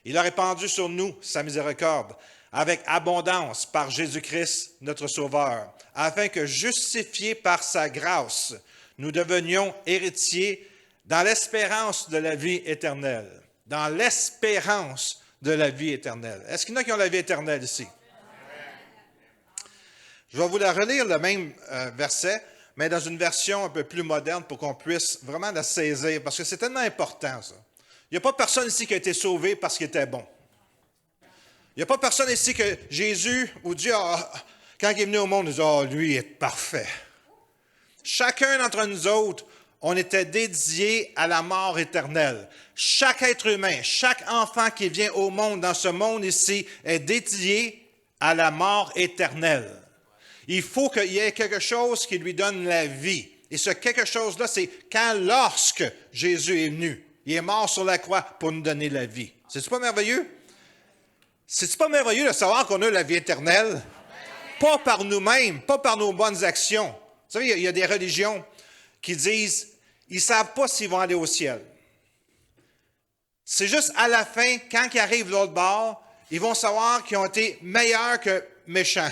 Il a répandu sur nous sa miséricorde avec abondance par Jésus-Christ, notre Sauveur, afin que, justifiés par sa grâce, nous devenions héritiers dans l'espérance de la vie éternelle. Dans l'espérance de la vie éternelle. Est-ce qu'il y en a qui ont la vie éternelle ici? Je vais vous la relire, le même verset, mais dans une version un peu plus moderne pour qu'on puisse vraiment la saisir, parce que c'est tellement important, ça. Il n'y a pas personne ici qui a été sauvé parce qu'il était bon. Il n'y a pas personne ici que Jésus ou Dieu, quand il est venu au monde, il dit « Oh, lui est parfait ». Chacun d'entre nous autres, on était dédié à la mort éternelle. Chaque être humain, chaque enfant qui vient au monde, dans ce monde ici, est dédié à la mort éternelle. Il faut qu'il y ait quelque chose qui lui donne la vie. Et ce quelque chose-là, c'est lorsque Jésus est venu. Il est mort sur la croix pour nous donner la vie. C'est-tu pas merveilleux? C'est-tu pas merveilleux de savoir qu'on a la vie éternelle? Pas par nous-mêmes, pas par nos bonnes actions. Vous savez, il y a des religions qui disent, ils ne savent pas s'ils vont aller au ciel. C'est juste à la fin, quand ils arrivent de l'autre bord, ils vont savoir qu'ils ont été meilleurs que méchants.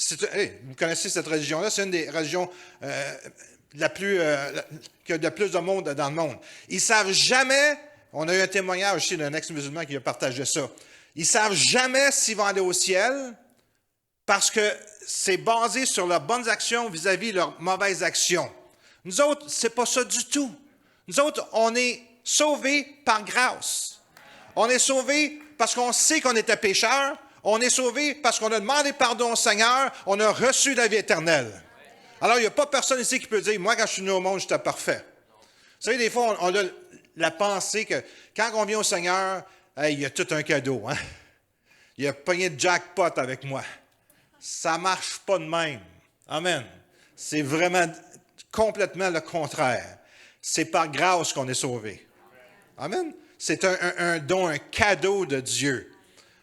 Vous connaissez cette religion-là, c'est une des religions qui a le plus de monde dans le monde. Ils ne savent jamais, on a eu un témoignage aussi d'un ex-musulman qui a partagé ça, ils ne savent jamais s'ils vont aller au ciel parce que c'est basé sur leurs bonnes actions vis-à-vis de leurs mauvaises actions. Nous autres, ce n'est pas ça du tout. Nous autres, on est sauvés par grâce. On est sauvés parce qu'on sait qu'on était pécheurs. On est sauvés parce qu'on a demandé pardon au Seigneur. On a reçu la vie éternelle. Alors, il n'y a pas personne ici qui peut dire, moi, quand je suis venu au monde, j'étais parfait. Vous savez, des fois, on a la pensée que quand on vient au Seigneur, hey, il y a tout un cadeau. Hein? Il a pogné de jackpot avec moi. Ça ne marche pas de même. Amen. C'est vraiment complètement le contraire. C'est par grâce qu'on est sauvé. Amen. C'est un don, un cadeau de Dieu.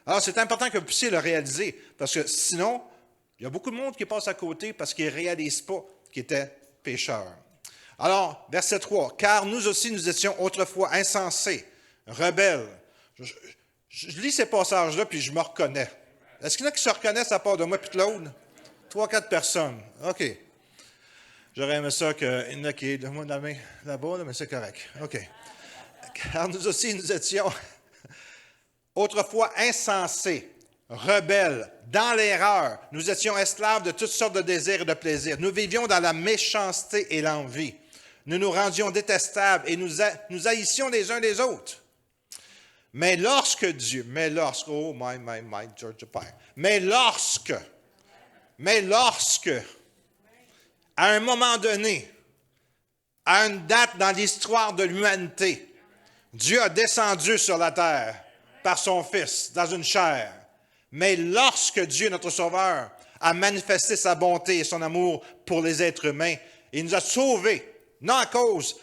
Alors, c'est important que vous puissiez le réaliser, parce que sinon, il y a beaucoup de monde qui passe à côté parce qu'ils ne réalisent pas qu'ils étaient pécheurs. Alors, verset 3. « Car nous aussi, nous étions autrefois insensés, rebelles. » Je lis ces passages-là, puis je me reconnais. Est-ce qu'il y en a qui se reconnaissent à part de moi et de Claude? 3-4 personnes. OK. J'aurais aimé ça qu'il y en a qui aient moi de la main là-bas, mais c'est correct. OK. Car nous aussi, nous étions autrefois insensés, rebelles, dans l'erreur. Nous étions esclaves de toutes sortes de désirs et de plaisirs. Nous vivions dans la méchanceté et l'envie. Nous nous rendions détestables et nous haïssions les uns les autres. Mais lorsque Dieu, oh my, George the Père, mais lorsque, à un moment donné, à une date dans l'histoire de l'humanité, Dieu a descendu sur la terre par son Fils, dans une chair. Mais lorsque Dieu, notre Sauveur, a manifesté sa bonté et son amour pour les êtres humains, il nous a sauvés, non à cause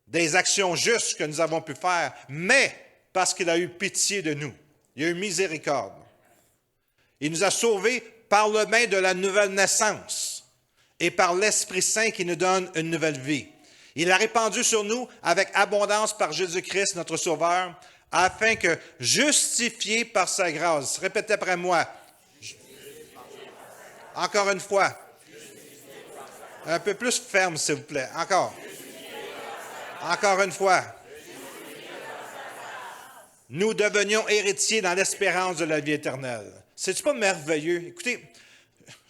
des actions justes que nous avons pu faire, mais parce qu'il a eu pitié de nous. Il a eu miséricorde. Il nous a sauvés par le bain de la nouvelle naissance et par l'Esprit Saint qui nous donne une nouvelle vie. Il a répandu sur nous avec abondance par Jésus-Christ, notre Sauveur, afin que, justifiés par sa grâce, répétez après moi, encore une fois, un peu plus ferme, s'il vous plaît, encore une fois, nous devenions héritiers dans l'espérance de la vie éternelle. C'est-tu pas merveilleux? Écoutez,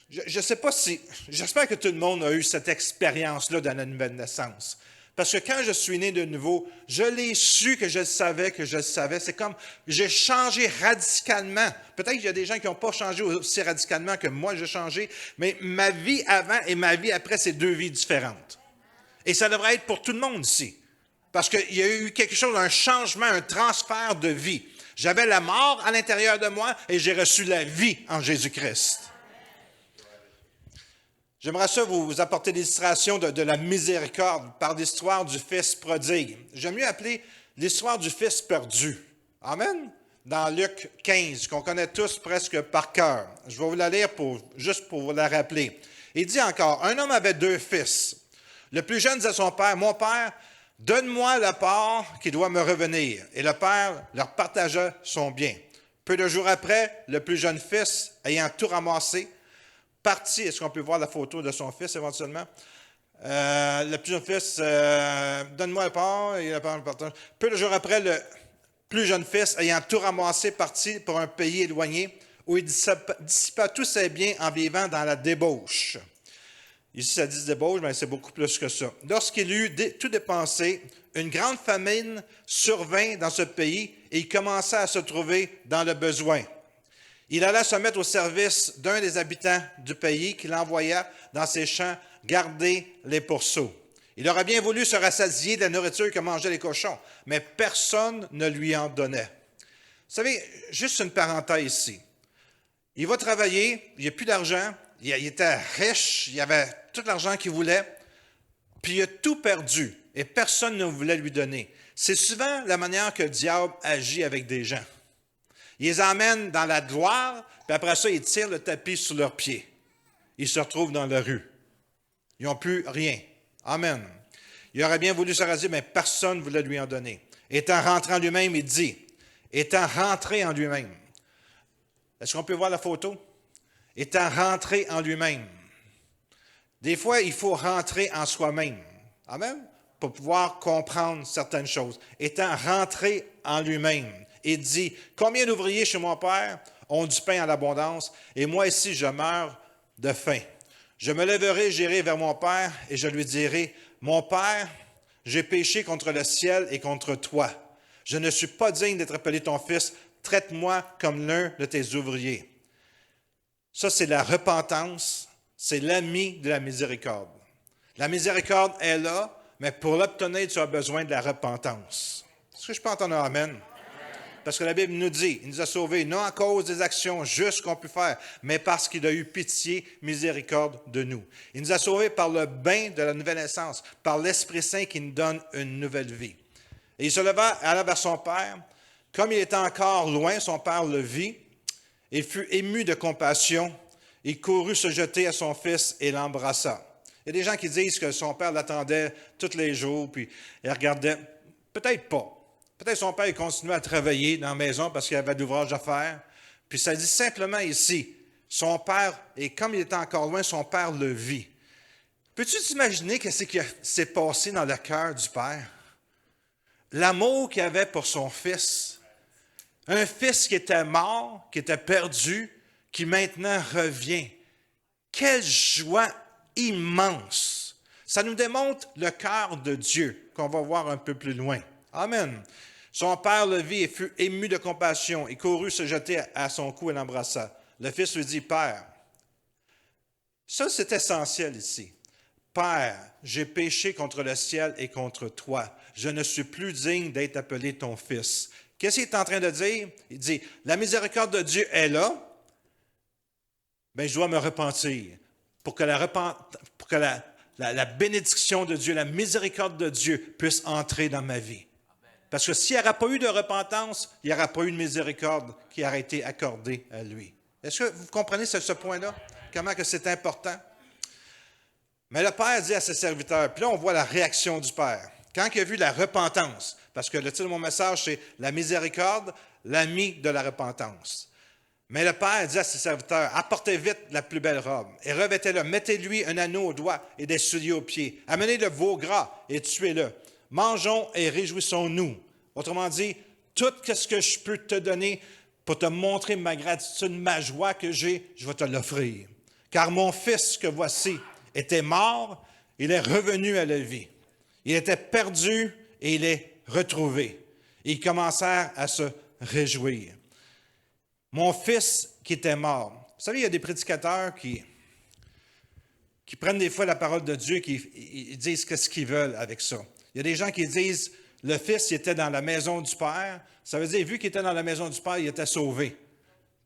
je ne sais pas si... J'espère que tout le monde a eu cette expérience-là dans la nouvelle naissance. Parce que quand je suis né de nouveau, je l'ai su que je le savais. C'est comme, j'ai changé radicalement. Peut-être qu'il y a des gens qui n'ont pas changé aussi radicalement que moi j'ai changé, mais ma vie avant et ma vie après, c'est deux vies différentes. Et ça devrait être pour tout le monde ici. Parce qu'il y a eu quelque chose, un changement, un transfert de vie. J'avais la mort à l'intérieur de moi et j'ai reçu la vie en Jésus-Christ. J'aimerais ça vous apporter l'illustration de la miséricorde par l'histoire du Fils prodigue. J'aime mieux appeler l'histoire du Fils perdu. Amen? Dans Luc 15, qu'on connaît tous presque par cœur. Je vais vous la lire juste pour vous la rappeler. Il dit encore, un homme avait 2 fils. Le plus jeune dit à son père, « Mon père, donne-moi la part qui doit me revenir. » Et le père leur partagea son bien. Peu de jours après, le plus jeune fils, ayant tout ramassé, parti. Est-ce qu'on peut voir la photo de son fils éventuellement? Le plus jeune fils, donne-moi la part, et la part le partage. Peu de jours après, plus jeune fils, ayant tout ramassé, partit pour un pays éloigné où il dissipa tous ses biens en vivant dans la débauche. Ici, ça dit débauche, mais c'est beaucoup plus que ça. Lorsqu'il eut tout dépensé, une grande famine survint dans ce pays et il commença à se trouver dans le besoin. Il alla se mettre au service d'un des habitants du pays qu'il envoya dans ses champs garder les pourceaux. Il aurait bien voulu se rassasier de la nourriture que mangeaient les cochons, mais personne ne lui en donnait. Vous savez, juste une parenthèse ici. Il va travailler, il n'a plus d'argent, il était riche, il avait tout l'argent qu'il voulait, puis il a tout perdu et personne ne voulait lui donner. C'est souvent la manière que le diable agit avec des gens. Il les emmène dans la gloire, puis après ça, il tire le tapis sous leurs pieds. Ils se retrouvent dans la rue. Ils n'ont plus rien. Amen. Il aurait bien voulu se raser, mais personne ne voulait lui en donner. Étant rentré en lui-même, il dit, étant rentré en lui-même. Est-ce qu'on peut voir la photo? Étant rentré en lui-même. Des fois, il faut rentrer en soi-même. Amen? Pour pouvoir comprendre certaines choses. Étant rentré en lui-même. Il dit, combien d'ouvriers chez mon père ont du pain en abondance, et moi ici, je meurs de faim. Je me lèverai, j'irai vers mon père, et je lui dirai, mon père, j'ai péché contre le ciel et contre toi. Je ne suis pas digne d'être appelé ton fils. Traite-moi comme l'un de tes ouvriers. Ça, c'est la repentance. C'est l'ami de la miséricorde. La miséricorde est là, mais pour l'obtenir, tu as besoin de la repentance. Est-ce que je peux entendre un amen? Parce que la Bible nous dit, il nous a sauvés, non à cause des actions justes qu'on peut faire, mais parce qu'il a eu pitié, miséricorde de nous. Il nous a sauvés par le bain de la nouvelle naissance, par l'Esprit Saint qui nous donne une nouvelle vie. Et il se leva, alla vers son père. Comme il était encore loin, son père le vit. Il fut ému de compassion. Il courut se jeter à son fils et l'embrassa. Il y a des gens qui disent que son père l'attendait tous les jours, puis il regardait. Peut-être pas. Peut-être son père il continuait à travailler dans la maison parce qu'il avait de l'ouvrage à faire. Puis ça dit simplement ici, son père, et comme il était encore loin, son père le vit. Peux-tu t'imaginer qu'est-ce qui s'est passé dans le cœur du père? L'amour qu'il avait pour son fils. Un fils qui était mort, qui était perdu, qui maintenant revient. Quelle joie immense! Ça nous démontre le cœur de Dieu, qu'on va voir un peu plus loin. Amen. Son père le vit et fut ému de compassion. Il courut se jeter à son cou et l'embrassa. Le fils lui dit, Père, ça c'est essentiel ici. Père, j'ai péché contre le ciel et contre toi. Je ne suis plus digne d'être appelé ton fils. Qu'est-ce qu'il est en train de dire? Il dit, la miséricorde de Dieu est là, mais je dois me repentir pour que la bénédiction de Dieu, la miséricorde de Dieu puisse entrer dans ma vie. Parce que s'il n'y aurait pas eu de repentance, il n'y aurait pas eu de miséricorde qui aurait été accordée à lui. Est-ce que vous comprenez ce point-là? Comment que c'est important? Mais le Père dit à ses serviteurs, puis là on voit la réaction du Père. Quand il a vu la repentance, parce que le titre de mon message c'est « La miséricorde, l'ami de la repentance ». Mais le Père dit à ses serviteurs, apportez vite la plus belle robe et revêtez-le, mettez-lui un anneau au doigt et des souliers aux pieds. Amenez le veau gras et tuez-le. Mangeons et réjouissons-nous. Autrement dit, tout ce que je peux te donner pour te montrer ma gratitude, ma joie que j'ai, je vais te l'offrir. Car mon fils que voici était mort, il est revenu à la vie. Il était perdu et il est retrouvé. Et ils commencèrent à se réjouir. Mon fils qui était mort. Vous savez, il y a des prédicateurs qui prennent des fois la parole de Dieu, qui disent ce qu'ils veulent avec ça. Il y a des gens qui disent, le fils il était dans la maison du Père. Ça veut dire, vu qu'il était dans la maison du Père, il était sauvé.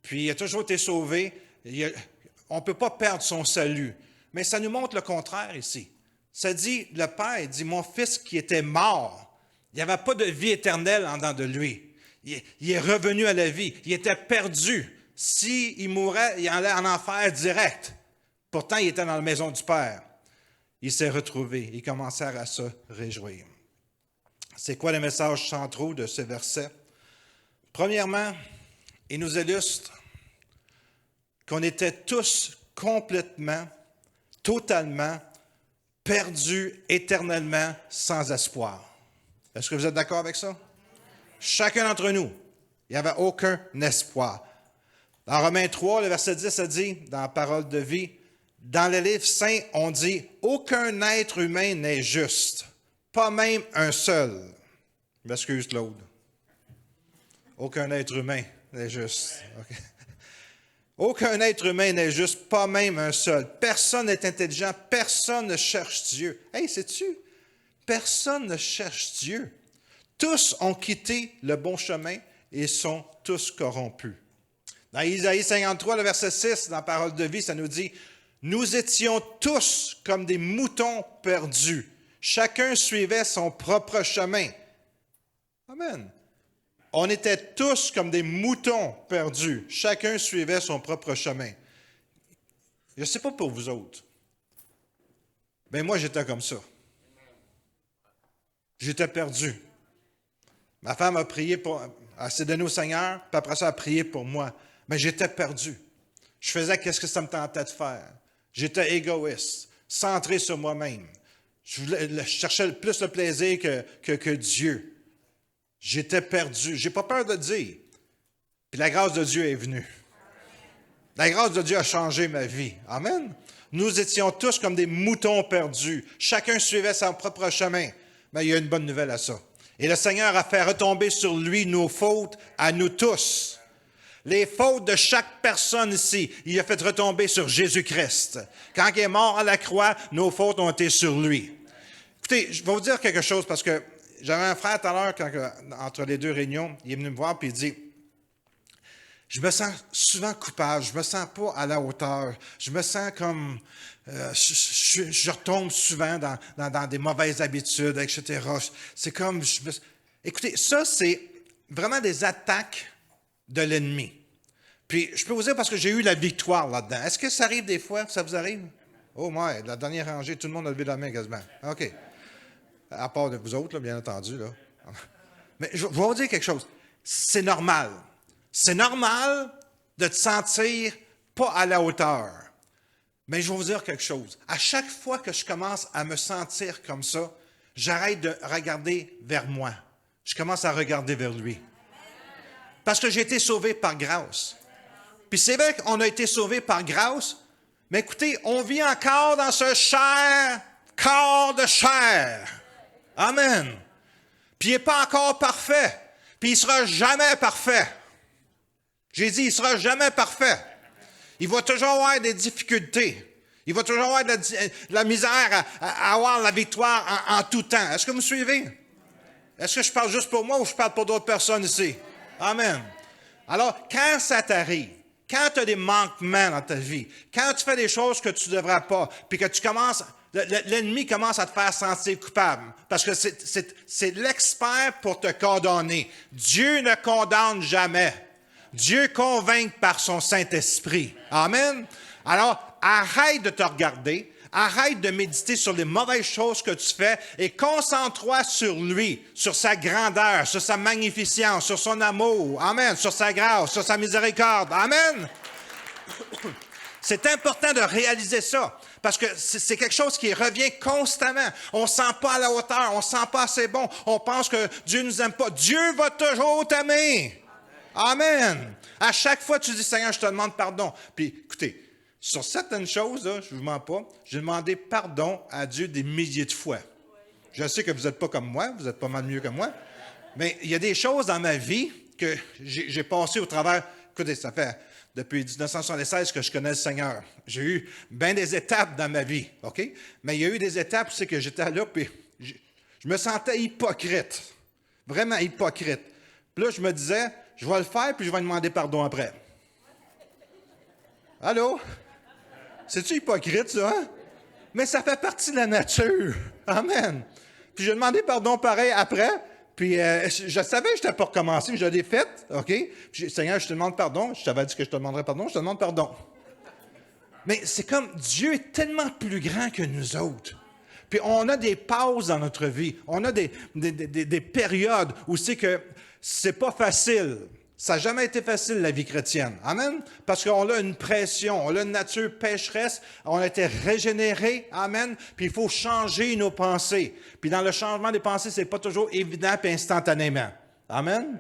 Puis il a toujours été sauvé. On ne peut pas perdre son salut. Mais ça nous montre le contraire ici. Ça dit, le Père dit, mon fils qui était mort, il n'y avait pas de vie éternelle en dedans de lui. Il est revenu à la vie. Il était perdu. S'il mourait, il allait en enfer direct. Pourtant, il était dans la maison du Père. Il s'est retrouvé. Ils commencèrent à se réjouir. C'est quoi les messages centraux de ce verset? Premièrement, il nous illustre qu'on était tous complètement, totalement perdus éternellement sans espoir. Est-ce que vous êtes d'accord avec ça? Chacun d'entre nous, il n'y avait aucun espoir. Dans Romains 3, le verset 10, ça dit, dans la parole de vie, dans les livres saints, on dit « Aucun être humain n'est juste, pas même un seul. » Je m'excuse, Claude. Aucun être humain n'est juste. Okay. Aucun être humain n'est juste, pas même un seul. Personne n'est intelligent, personne ne cherche Dieu. Hey, sais-tu? Personne ne cherche Dieu. Tous ont quitté le bon chemin et sont tous corrompus. Dans Isaïe 53, le verset 6, dans la parole de vie, ça nous dit « Nous étions tous comme des moutons perdus. Chacun suivait son propre chemin. » Amen. On était tous comme des moutons perdus. Chacun suivait son propre chemin. Je ne sais pas pour vous autres. Mais moi, j'étais comme ça. J'étais perdu. Ma femme a prié pour... Elle s'est donnée au Seigneur, puis après ça, elle a prié pour moi. Mais j'étais perdu. Je faisais qu'est-ce que ça me tentait de faire. J'étais égoïste, centré sur moi-même. Je cherchais plus le plaisir que Dieu. J'étais perdu. Je n'ai pas peur de dire. Puis la grâce de Dieu est venue. La grâce de Dieu a changé ma vie. Amen. Nous étions tous comme des moutons perdus. Chacun suivait son propre chemin. Mais il y a une bonne nouvelle à ça. Et le Seigneur a fait retomber sur lui nos fautes à nous tous. Les fautes de chaque personne ici, il a fait retomber sur Jésus-Christ. Quand il est mort à la croix, nos fautes ont été sur lui. Écoutez, je vais vous dire quelque chose parce que j'avais un frère tout à l'heure, entre les deux réunions, il est venu me voir et il dit « Je me sens souvent coupable, je me sens pas à la hauteur, je me sens comme... je retombe souvent dans des mauvaises habitudes, etc. C'est comme... Écoutez, ça, c'est vraiment des attaques de l'ennemi. Puis, je peux vous dire, parce que j'ai eu la victoire là-dedans. Est-ce que ça arrive des fois? Ça vous arrive? Oh, moi, la dernière rangée, tout le monde a levé la main quasiment. OK. À part de vous autres, là, bien entendu. Là. Mais je vais vous dire quelque chose. C'est normal. C'est normal de te sentir pas à la hauteur. Mais je vais vous dire quelque chose. À chaque fois que je commence à me sentir comme ça, j'arrête de regarder vers moi. Je commence à regarder vers lui. Parce que j'ai été sauvé par grâce. Puis c'est vrai qu'on a été sauvé par grâce, mais écoutez, on vit encore dans ce cher corps de chair. Amen. Puis il n'est pas encore parfait. Puis il ne sera jamais parfait. J'ai dit, il ne sera jamais parfait. Il va toujours avoir des difficultés. Il va toujours avoir de la misère à avoir la victoire en tout temps. Est-ce que vous me suivez? Est-ce que je parle juste pour moi ou je parle pour d'autres personnes ici? Amen. Alors, quand ça t'arrive, quand tu as des manquements dans ta vie, quand tu fais des choses que tu ne devrais pas, puis que tu commences, l'ennemi commence à te faire sentir coupable, parce que c'est l'expert pour te condamner. Dieu ne condamne jamais. Dieu convainc par son Saint-Esprit. Amen. Alors, arrête de te regarder, arrête de méditer sur les mauvaises choses que tu fais et concentre-toi sur lui, sur sa grandeur, sur sa magnificence, sur son amour. Amen. Sur sa grâce, sur sa miséricorde. Amen. C'est important de réaliser ça parce que c'est quelque chose qui revient constamment. On ne se sent pas à la hauteur, on ne se sent pas assez bon, on pense que Dieu ne nous aime pas. Dieu va toujours t'aimer. Amen. À chaque fois, tu dis, Seigneur, je te demande pardon. Puis, écoutez, sur certaines choses, là, je ne vous mens pas, j'ai demandé pardon à Dieu des milliers de fois. Je sais que vous n'êtes pas comme moi, vous êtes pas mal mieux que moi, mais il y a des choses dans ma vie que j'ai passées au travers. Écoutez, ça fait depuis 1976 que je connais le Seigneur. J'ai eu bien des étapes dans ma vie, OK? Mais il y a eu des étapes où c'est que j'étais là, puis je me sentais hypocrite, vraiment hypocrite. Puis là, je me disais, je vais le faire, puis je vais demander pardon après. Allô? C'est-tu hypocrite, ça? Hein? Mais ça fait partie de la nature. Amen. Puis j'ai demandé pardon pareil après. Puis je savais que je n'étais pas recommencé, mais je l'ai fait. OK? Puis, Seigneur, je te demande pardon. Je t'avais dit que je te demanderais pardon. Je te demande pardon. Mais c'est comme Dieu est tellement plus grand que nous autres. Puis on a des pauses dans notre vie. On a des périodes où c'est que c'est pas facile. Ça n'a jamais été facile, la vie chrétienne. Amen? Parce qu'on a une pression, on a une nature pécheresse, on a été régénéré. Amen? Puis il faut changer nos pensées. Puis dans le changement des pensées, c'est pas toujours évident et instantanément. Amen.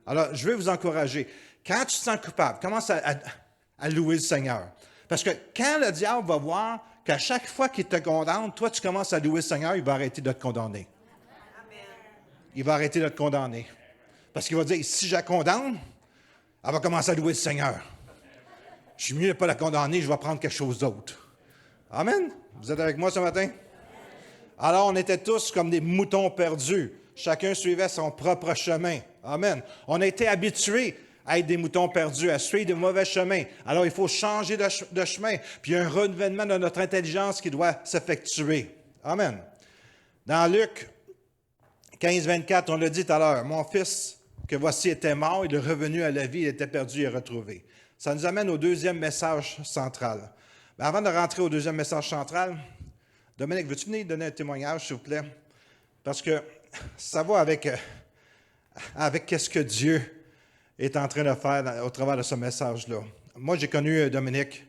Alors, je vais vous encourager. Quand tu te sens coupable, commence à louer le Seigneur. Parce que quand le diable va voir qu'à chaque fois qu'il te condamne, toi, tu commences à louer le Seigneur, il va arrêter de te condamner. Il va arrêter de te condamner. Parce qu'il va dire, si je la condamne, elle va commencer à louer le Seigneur. Je suis mieux de ne pas la condamner, je vais prendre quelque chose d'autre. Amen. Vous êtes avec moi ce matin? Alors, on était tous comme des moutons perdus. Chacun suivait son propre chemin. Amen. On a été habitués à être des moutons perdus, à suivre de mauvais chemins. Alors, il faut changer de chemin. Puis, il y a un renouvellement de notre intelligence qui doit s'effectuer. Amen. Dans Luc 15, 24, on l'a dit tout à l'heure, « Mon fils, que voici, était mort, il est revenu à la vie, il était perdu et retrouvé. » Ça nous amène au deuxième message central. Mais avant de rentrer au deuxième message central, Dominique, veux-tu venir donner un témoignage, s'il vous plaît? Parce que ça va avec ce que Dieu est en train de faire au travers de ce message-là. Moi, j'ai connu Dominique,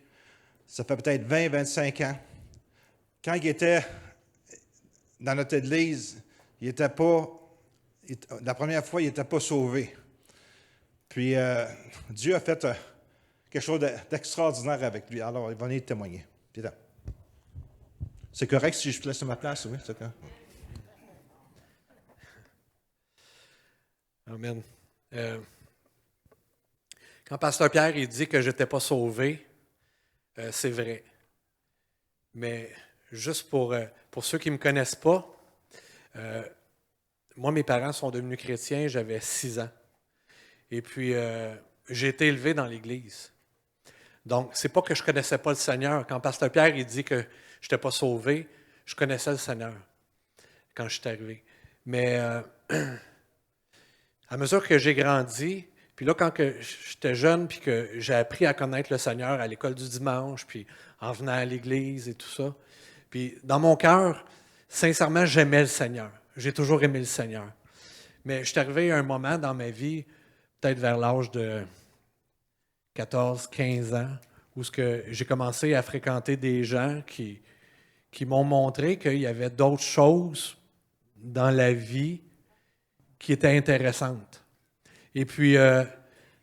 ça fait peut-être 20, 25 ans. Quand il était dans notre église, la première fois, il n'était pas sauvé. Puis, Dieu a fait quelque chose d'extraordinaire avec lui. Alors, il va venir témoigner. C'est correct si je te laisse ma place, oui? C'est correct. Amen. Quand Pasteur Pierre il dit que je n'étais pas sauvé, c'est vrai. Mais juste pour ceux qui ne me connaissent pas, moi, mes parents sont devenus chrétiens, j'avais 6 ans. Et puis, j'ai été élevé dans l'Église. Donc, c'est pas que je ne connaissais pas le Seigneur. Quand Pasteur Pierre il dit que je n'étais pas sauvé, je connaissais le Seigneur quand je suis arrivé. Mais à mesure que j'ai grandi, puis là, quand j'étais jeune, puis que j'ai appris à connaître le Seigneur à l'école du dimanche, puis en venant à l'Église et tout ça, puis dans mon cœur, sincèrement, j'aimais le Seigneur. J'ai toujours aimé le Seigneur. Mais je suis arrivé à un moment dans ma vie, peut-être vers l'âge de 14, 15 ans, où j'ai commencé à fréquenter des gens qui m'ont montré qu'il y avait d'autres choses dans la vie qui étaient intéressantes. Et puis,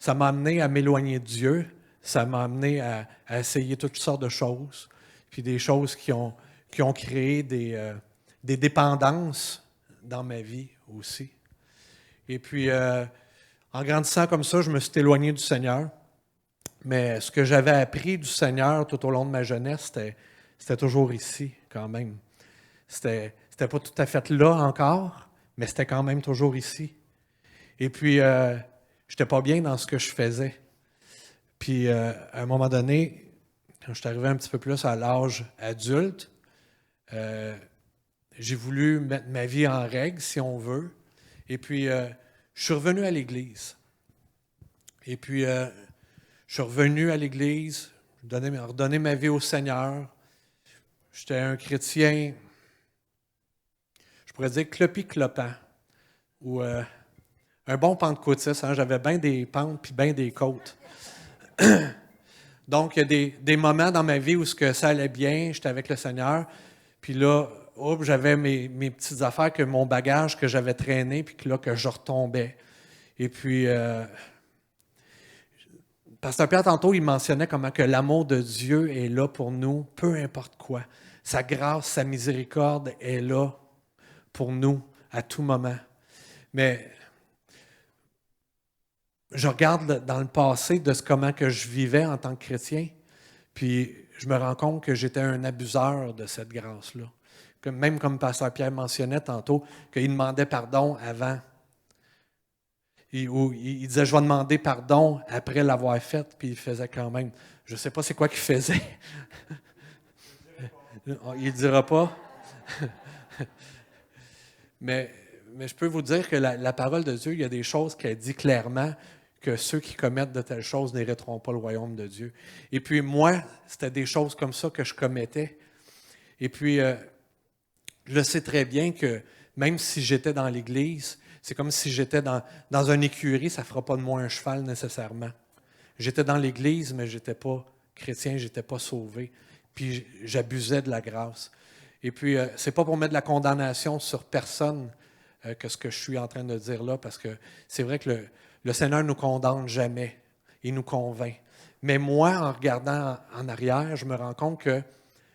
ça m'a amené à m'éloigner de Dieu, ça m'a amené à essayer toutes sortes de choses, puis des choses qui ont créé des dépendances dans ma vie aussi. Et puis, en grandissant comme ça, je me suis éloigné du Seigneur. Mais ce que j'avais appris du Seigneur tout au long de ma jeunesse, c'était toujours ici, quand même. C'était pas tout à fait là encore, mais c'était quand même toujours ici. Et puis, je n'étais pas bien dans ce que je faisais. Puis, à un moment donné, quand je suis arrivé un petit peu plus à l'âge adulte, j'ai voulu mettre ma vie en règle, si on veut. Et puis, je suis revenu à l'Église. Et puis, je suis revenu à l'Église, redonné ma vie au Seigneur. J'étais un chrétien, je pourrais dire clopi-clopant, ou un bon pentecôtiste. Hein? J'avais bien des pentes puis bien des côtes. Donc, il y a des moments dans ma vie où ça allait bien, j'étais avec le Seigneur. Puis là, j'avais mes petites affaires, mon bagage que j'avais traîné, puis que je retombais. Et puis, Pasteur Pierre, tantôt, il mentionnait comment que l'amour de Dieu est là pour nous, peu importe quoi. Sa grâce, sa miséricorde est là pour nous à tout moment. Mais je regarde dans le passé de comment que je vivais en tant que chrétien, puis je me rends compte que j'étais un abuseur de cette grâce-là. Même comme Pasteur Pierre mentionnait tantôt, qu'il demandait pardon avant. Il disait, je vais demander pardon après l'avoir fait, puis il faisait quand même. Je ne sais pas c'est quoi qu'il faisait. Il ne dira pas. mais je peux vous dire que la parole de Dieu, il y a des choses qu'elle dit clairement que ceux qui commettent de telles choses n'hériteront pas le royaume de Dieu. Et puis moi, c'était des choses comme ça que je commettais. Et puis, je sais très bien que même si j'étais dans l'Église, c'est comme si j'étais dans une écurie, ça ne fera pas de moi un cheval nécessairement. J'étais dans l'Église, mais je n'étais pas chrétien, je n'étais pas sauvé. Puis j'abusais de la grâce. Et puis, ce n'est pas pour mettre de la condamnation sur personne que ce que je suis en train de dire là, parce que c'est vrai que le Seigneur ne nous condamne jamais. Il nous convainc. Mais moi, en regardant en arrière, je me rends compte que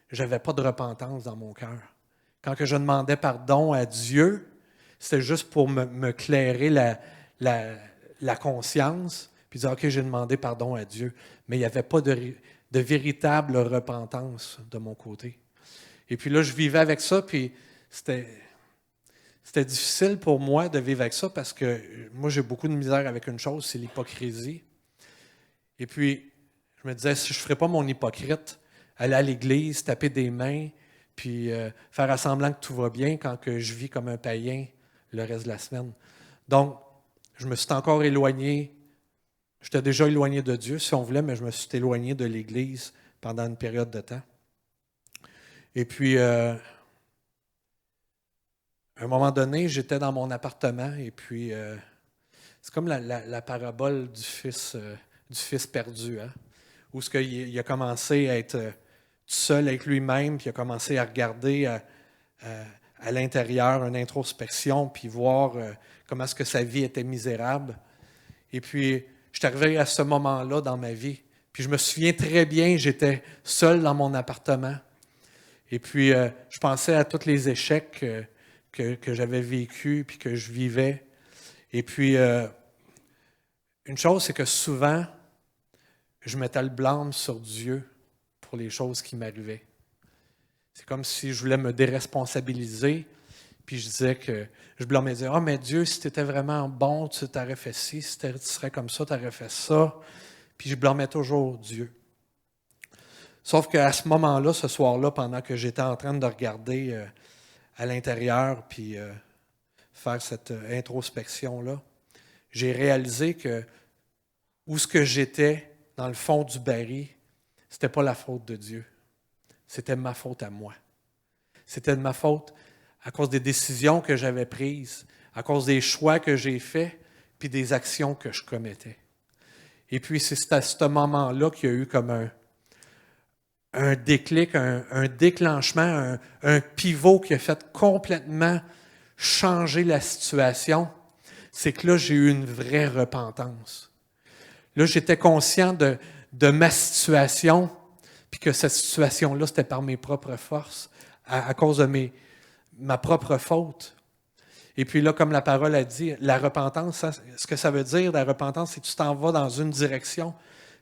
je n'avais pas de repentance dans mon cœur. Quand que je demandais pardon à Dieu, c'était juste pour me clairer la conscience, puis dire, OK, j'ai demandé pardon à Dieu. Mais il n'y avait pas de véritable repentance de mon côté. Et puis là, je vivais avec ça, puis c'était difficile pour moi de vivre avec ça parce que moi, j'ai beaucoup de misère avec une chose, c'est l'hypocrisie. Et puis, je me disais, si je ne ferais pas mon hypocrite, aller à l'église, taper des mains, puis faire semblant que tout va bien quand que je vis comme un païen le reste de la semaine. Donc, je me suis encore éloigné. J'étais déjà éloigné de Dieu, si on voulait, mais je me suis éloigné de l'Église pendant une période de temps. Et puis, à un moment donné, j'étais dans mon appartement, et puis, c'est comme la parabole du fils perdu, hein, où il a commencé à être tout seul avec lui-même, puis il a commencé à regarder à l'intérieur, une introspection, puis voir comment est-ce que sa vie était misérable. Et puis, je suis arrivé à ce moment-là dans ma vie. Puis je me souviens très bien, j'étais seul dans mon appartement. Et puis, je pensais à tous les échecs que j'avais vécus, puis que je vivais. Et puis, une chose, c'est que souvent, je mettais le blâme sur Dieu pour les choses qui m'arrivaient. C'est comme si je voulais me déresponsabiliser, puis je disais que je blâmais Dieu. « Ah, mais Dieu, si tu étais vraiment bon, tu t'aurais fait ci, si tu serais comme ça, tu aurais fait ça. » Puis je blâmais toujours Dieu. Sauf qu'à ce moment-là, ce soir-là, pendant que j'étais en train de regarder à l'intérieur, puis faire cette introspection-là, j'ai réalisé que où ce que j'étais, dans le fond du baril, c'était pas la faute de Dieu. C'était ma faute à moi. C'était de ma faute à cause des décisions que j'avais prises, à cause des choix que j'ai faits, puis des actions que je commettais. Et puis, c'est à ce moment-là qu'il y a eu comme un déclic, un déclenchement, un pivot qui a fait complètement changer la situation. C'est que là, j'ai eu une vraie repentance. Là, j'étais conscient de ma situation, puis que cette situation-là, c'était par mes propres forces, à cause de ma propre faute. Et puis là, comme la parole a dit, la repentance, ce que ça veut dire, la repentance, c'est que tu t'en vas dans une direction,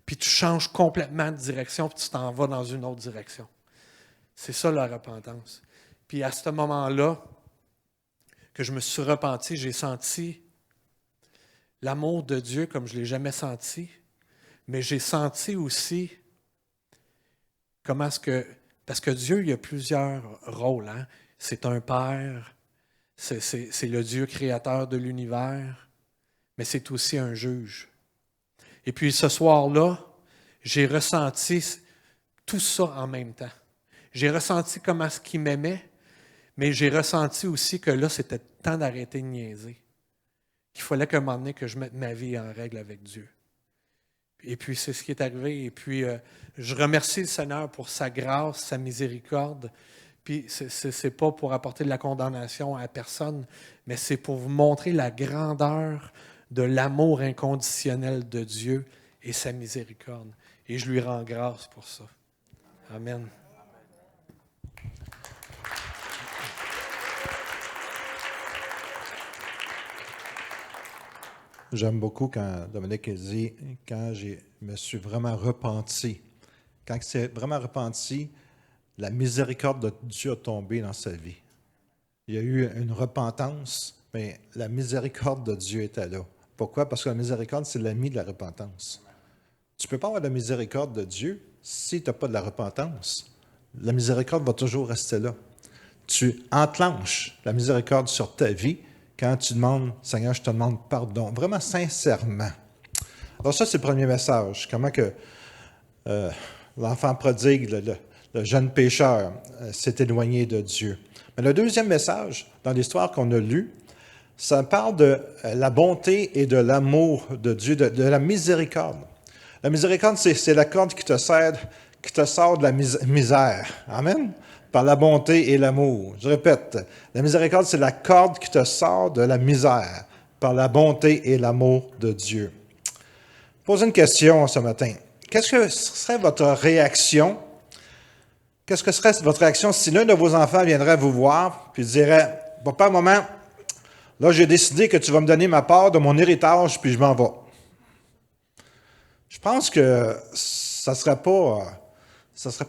puis tu changes complètement de direction, puis tu t'en vas dans une autre direction. C'est ça, la repentance. Puis à ce moment-là, que je me suis repenti, j'ai senti l'amour de Dieu comme je ne l'ai jamais senti, mais j'ai senti aussi comment est-ce que... Parce que Dieu, il y a plusieurs rôles. Hein? C'est un Père, c'est le Dieu créateur de l'univers, mais c'est aussi un juge. Et puis ce soir-là, j'ai ressenti tout ça en même temps. J'ai ressenti comment est-ce qu'il m'aimait, mais j'ai ressenti aussi que là, c'était temps d'arrêter de niaiser. Qu'il fallait qu'à un moment donné, que je mette ma vie en règle avec Dieu. Et puis, c'est ce qui est arrivé. Et puis, je remercie le Seigneur pour sa grâce, sa miséricorde. Puis, c'est pas pour apporter de la condamnation à personne, mais c'est pour vous montrer la grandeur de l'amour inconditionnel de Dieu et sa miséricorde. Et je lui rends grâce pour ça. Amen. J'aime beaucoup quand Dominique dit « quand je me suis vraiment repenti ». Quand il s'est vraiment repenti, la miséricorde de Dieu a tombé dans sa vie. Il y a eu une repentance, mais la miséricorde de Dieu était là. Pourquoi? Parce que la miséricorde, c'est l'ami de la repentance. Tu ne peux pas avoir la miséricorde de Dieu si tu n'as pas de la repentance. La miséricorde va toujours rester là. Tu enclenches la miséricorde sur ta vie quand tu demandes, Seigneur, je te demande pardon, vraiment sincèrement. Alors ça, c'est le premier message. Comment que l'enfant prodigue, le jeune pécheur, s'est éloigné de Dieu. Mais le deuxième message, dans l'histoire qu'on a lue, ça parle de la bonté et de l'amour de Dieu, de la miséricorde. La miséricorde, c'est la corde qui te sort de la misère. Amen? par la bonté et l'amour. Je répète, la miséricorde, c'est la corde qui te sort de la misère par la bonté et l'amour de Dieu. Posez une question ce matin. Qu'est-ce que serait votre réaction? Qu'est-ce que serait votre réaction si l'un de vos enfants viendrait vous voir puis dirait, « Papa, maman, là, j'ai décidé que tu vas me donner ma part de mon héritage, puis je m'en vais. » Je pense que ça ne serait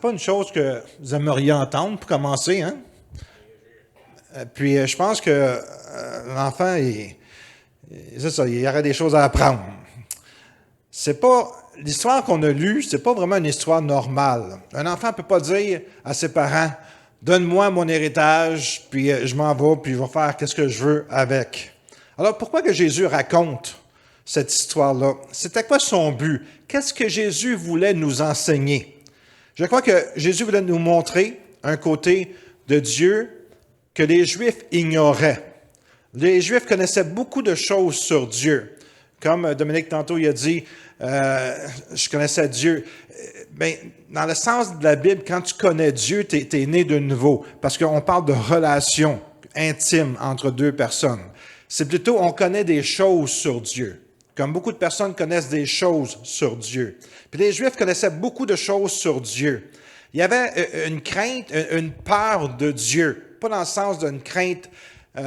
pas une chose que vous aimeriez entendre pour commencer, hein? Puis je pense que l'enfant, c'est ça, il y aurait des choses à apprendre. C'est pas l'histoire qu'on a lue, c'est pas vraiment une histoire normale. Un enfant ne peut pas dire à ses parents, « Donne-moi mon héritage, puis je m'en vais, puis je vais faire ce que je veux avec. » Alors pourquoi que Jésus raconte cette histoire-là? C'était quoi son but? Qu'est-ce que Jésus voulait nous enseigner? Je crois que Jésus voulait nous montrer un côté de Dieu que les Juifs ignoraient. Les Juifs connaissaient beaucoup de choses sur Dieu. Comme Dominique tantôt il a dit, je connaissais Dieu. Bien, dans le sens de la Bible, quand tu connais Dieu, tu es né de nouveau. Parce qu'on parle de relations intimes entre deux personnes. C'est plutôt, on connaît des choses sur Dieu. Comme beaucoup de personnes connaissent des choses sur Dieu. Puis les Juifs connaissaient beaucoup de choses sur Dieu. Il y avait une crainte, une peur de Dieu. Pas dans le sens d'une crainte, tu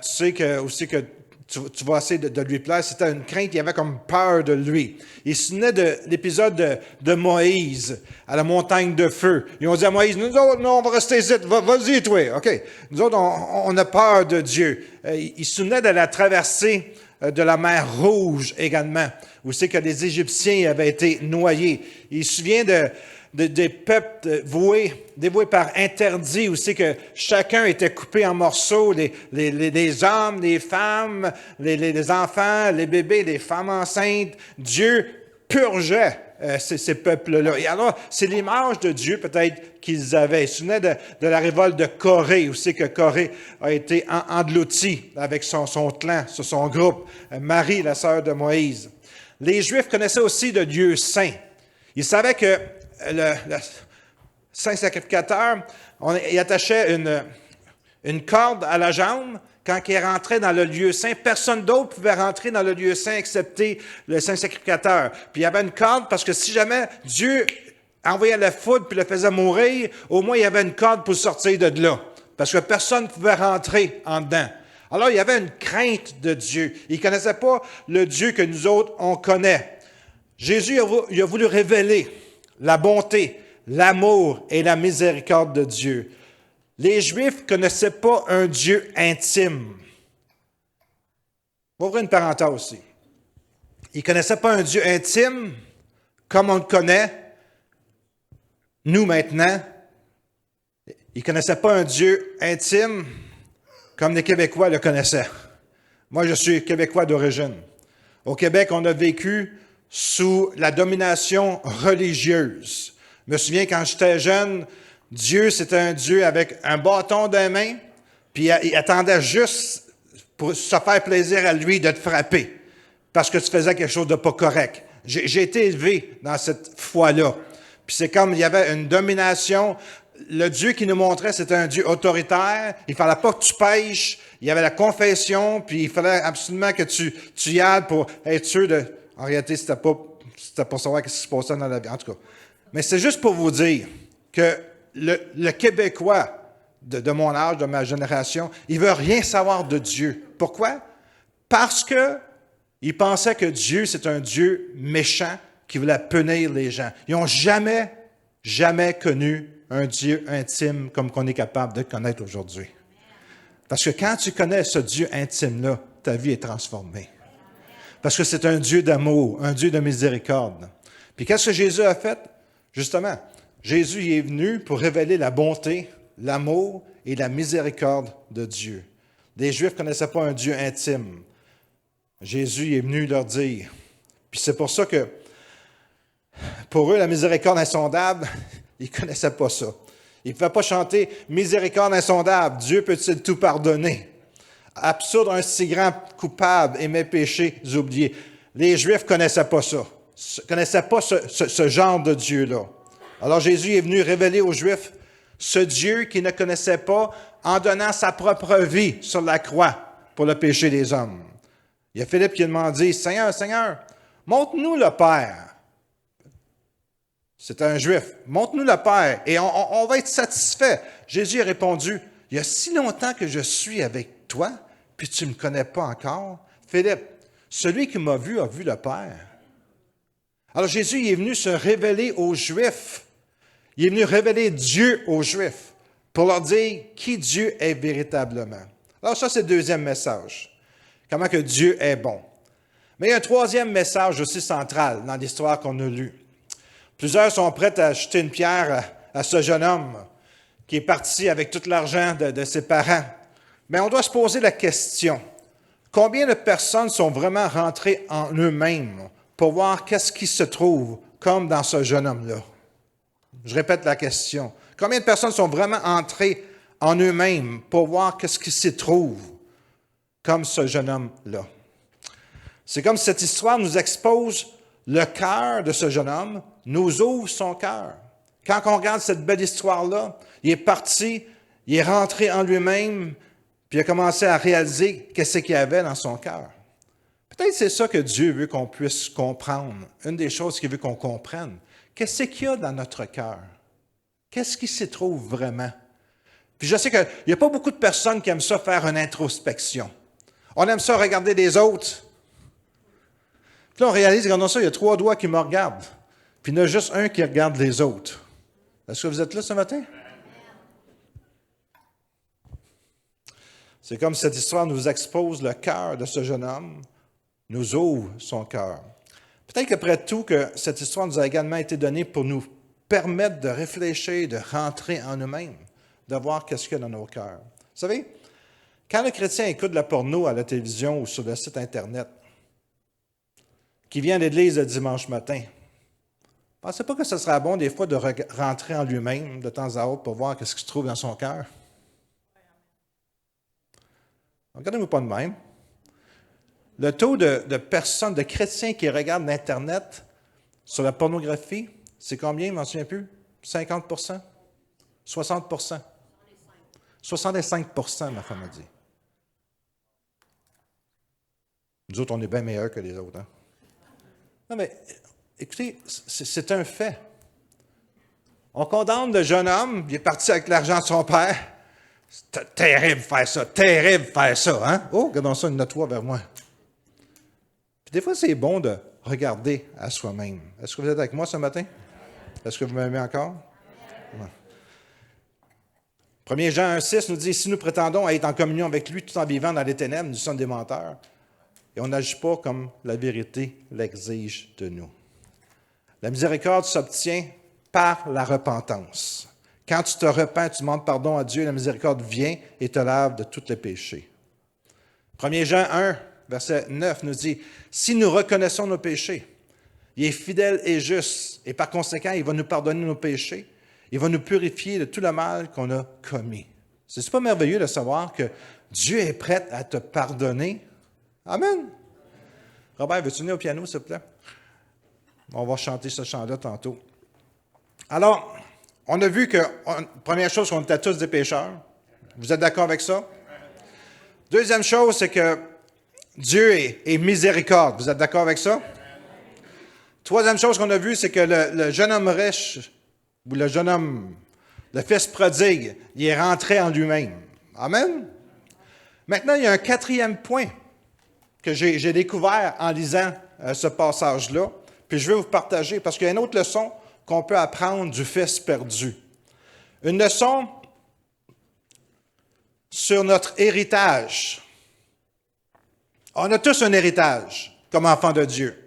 sais que aussi que tu vas essayer de lui plaire. C'était une crainte, il y avait comme peur de lui. Il se souvenait de l'épisode de Moïse à la montagne de feu. Ils ont dit à Moïse, nous autres, non, on va rester ici, vas-y toi, OK. Nous autres, on a peur de Dieu. Il se souvenait de la traversée de la mer Rouge également, où c'est que les Égyptiens avaient été noyés. Il se souvient des peuples dévoués par interdit, où c'est que chacun était coupé en morceaux, les hommes, les femmes, les enfants, les bébés, les femmes enceintes. Dieu purgeait ces peuples-là. Et alors, c'est l'image de Dieu peut-être qu'ils avaient. Ils se souvenaient de la révolte de Corée, où c'est que Corée a été englouti avec son clan, son groupe, Marie, la sœur de Moïse. Les Juifs connaissaient aussi le lieu saint. Ils savaient que le saint sacrificateur, il attachait une corde à la jambe. Quand il rentrait dans le lieu saint, personne d'autre pouvait rentrer dans le lieu saint excepté le saint sacrificateur. Puis il y avait une corde parce que si jamais Dieu envoyait la foudre puis le faisait mourir, au moins il y avait une corde pour sortir de là. Parce que personne ne pouvait rentrer en dedans. Alors il y avait une crainte de Dieu. Il ne connaissait pas le Dieu que nous autres, on connaît. Jésus il a voulu révéler la bonté, l'amour et la miséricorde de Dieu. Les Juifs ne connaissaient pas un Dieu intime. On va ouvrir une parenthèse aussi. Ils ne connaissaient pas un Dieu intime comme on le connaît, nous maintenant. Ils ne connaissaient pas un Dieu intime comme les Québécois le connaissaient. Moi, je suis Québécois d'origine. Au Québec, on a vécu sous la domination religieuse. Je me souviens quand j'étais jeune, Dieu, c'était un Dieu avec un bâton dans les mains, puis il attendait juste pour se faire plaisir à lui de te frapper, parce que tu faisais quelque chose de pas correct. J'ai été élevé dans cette foi-là. Puis c'est comme il y avait une domination. Le Dieu qui nous montrait, c'était un Dieu autoritaire. Il fallait pas que tu pêches. Il y avait la confession, puis il fallait absolument que tu y ailles pour être sûr de... En réalité, c'était pour savoir ce qui se passait dans la vie, en tout cas. Mais c'est juste pour vous dire que le Québécois de mon âge, de ma génération, il veut rien savoir de Dieu. Pourquoi? Parce que il pensait que Dieu, c'est un Dieu méchant qui voulait punir les gens. Ils n'ont jamais connu un Dieu intime comme qu'on est capable de connaître aujourd'hui. Parce que quand tu connais ce Dieu intime-là, ta vie est transformée. Parce que c'est un Dieu d'amour, un Dieu de miséricorde. Puis qu'est-ce que Jésus a fait? Justement, Jésus est venu pour révéler la bonté, l'amour et la miséricorde de Dieu. Les Juifs ne connaissaient pas un Dieu intime. Jésus est venu leur dire. Puis c'est pour ça que, pour eux, la miséricorde insondable, ils ne connaissaient pas ça. Ils ne pouvaient pas chanter « Miséricorde insondable, Dieu peut-il tout pardonner? » Absurde, un si grand coupable et mes péchés oubliés. Les Juifs ne connaissaient pas ça. Ne connaissaient pas ce genre de Dieu-là. Alors Jésus est venu révéler aux Juifs Ce Dieu qu'il ne connaissait pas en donnant sa propre vie sur la croix pour le péché des hommes. Il y a Philippe qui a demandé, « Seigneur, Seigneur, montre-nous le Père. » C'est un Juif. « Montre-nous le Père et on va être satisfait. » Jésus a répondu, « Il y a si longtemps que je suis avec toi, puis tu ne me connais pas encore. Philippe, celui qui m'a vu a vu le Père. » Alors Jésus il est venu se révéler aux Juifs. Il est venu révéler Dieu aux Juifs pour leur dire qui Dieu est véritablement. Alors ça, c'est le deuxième message. Comment que Dieu est bon. Mais il y a un troisième message aussi central dans l'histoire qu'on a lue. Plusieurs sont prêts à jeter une pierre à ce jeune homme qui est parti avec tout l'argent de ses parents. Mais on doit se poser la question, combien de personnes sont vraiment rentrées en eux-mêmes pour voir qu'est-ce qui se trouve comme dans ce jeune homme-là? Je répète la question. Combien de personnes sont vraiment entrées en eux-mêmes pour voir qu'est-ce qui s'y trouve comme ce jeune homme-là? C'est comme si cette histoire nous expose le cœur de ce jeune homme, nous ouvre son cœur. Quand on regarde cette belle histoire-là, il est parti, il est rentré en lui-même, puis il a commencé à réaliser qu'est-ce qu'il y avait dans son cœur. Peut-être c'est ça que Dieu veut qu'on puisse comprendre. Une des choses qu'il veut qu'on comprenne. Qu'est-ce qu'il y a dans notre cœur? Qu'est-ce qui s'y trouve vraiment? Puis je sais qu'il n'y a pas beaucoup de personnes qui aiment ça faire une introspection. On aime ça regarder les autres. Puis là, on réalise que dans ça, il y a 3 doigts qui me regardent. Puis il y en a juste un qui regarde les autres. Est-ce que vous êtes là ce matin? C'est comme si cette histoire nous expose le cœur de ce jeune homme, nous ouvre son cœur. Peut-être qu'après tout, que cette histoire nous a également été donnée pour nous permettre de réfléchir, de rentrer en nous-mêmes, de voir qu'est-ce qu'il y a dans nos cœurs. Vous savez, quand le chrétien écoute de la porno à la télévision ou sur le site Internet, qui vient à l'église le dimanche matin, pensez pas que ce serait bon des fois de rentrer en lui-même de temps à autre pour voir qu'est-ce qui se trouve dans son cœur? Regardez-vous pas de même. Le taux de personnes, de chrétiens qui regardent l'Internet sur la pornographie, c'est combien, je ne m'en souviens plus? 50 60 65 ma femme a dit. Nous autres, on est bien meilleurs que les autres. Hein? Non, mais écoutez, c'est un fait. On condamne le jeune homme, il est parti avec l'argent de son père. C'est terrible faire ça, hein? Oh, regardons ça, une notoire vers moi. Puis des fois, c'est bon de regarder à soi-même. Est-ce que vous êtes avec moi ce matin? Est-ce que vous m'aimez encore? Ouais. 1 Jean 1,6 nous dit, « Si nous prétendons être en communion avec lui tout en vivant dans les ténèbres, nous sommes des menteurs. Et on n'agit pas comme la vérité l'exige de nous. » La miséricorde s'obtient par la repentance. Quand tu te repens, tu demandes pardon à Dieu, la miséricorde vient et te lave de tous les péchés. 1 Jean 1, verset 9 nous dit, « Si nous reconnaissons nos péchés, il est fidèle et juste, et par conséquent, il va nous pardonner nos péchés, il va nous purifier de tout le mal qu'on a commis. » C'est pas merveilleux de savoir que Dieu est prêt à te pardonner? Amen. Robert, veux-tu venir au piano, s'il te plaît? On va chanter ce chant-là tantôt. Alors, on a vu que, première chose, qu'on était tous des pécheurs. Vous êtes d'accord avec ça? Deuxième chose, c'est que Dieu est miséricorde. Vous êtes d'accord avec ça? Troisième chose qu'on a vue, c'est que le jeune homme riche, ou le jeune homme, le fils prodigue, il est rentré en lui-même. Amen? Maintenant, il y a un quatrième point que j'ai découvert en lisant ce passage-là, puis je vais vous partager, parce qu'il y a une autre leçon qu'on peut apprendre du fils perdu. Une leçon sur notre héritage. On a tous un héritage comme enfants de Dieu.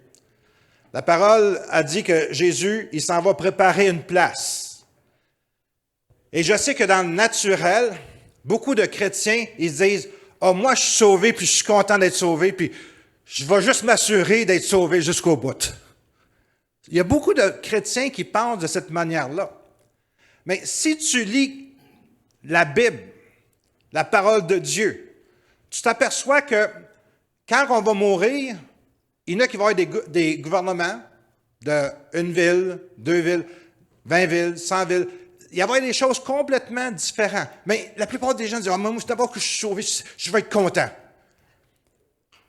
La parole a dit que Jésus, il s'en va préparer une place. Et je sais que dans le naturel, beaucoup de chrétiens, ils disent, « Ah, moi, je suis sauvé, puis je suis content d'être sauvé, puis je vais juste m'assurer d'être sauvé jusqu'au bout. » Il y a beaucoup de chrétiens qui pensent de cette manière-là. Mais si tu lis la Bible, la parole de Dieu, tu t'aperçois que quand on va mourir, il y en a qui vont avoir des gouvernements de 1 ville, 2 villes, 20 villes, 100 villes. il y avait des choses complètement différentes. Mais la plupart des gens disent, moi, d'abord que je suis sauvé, je vais être content.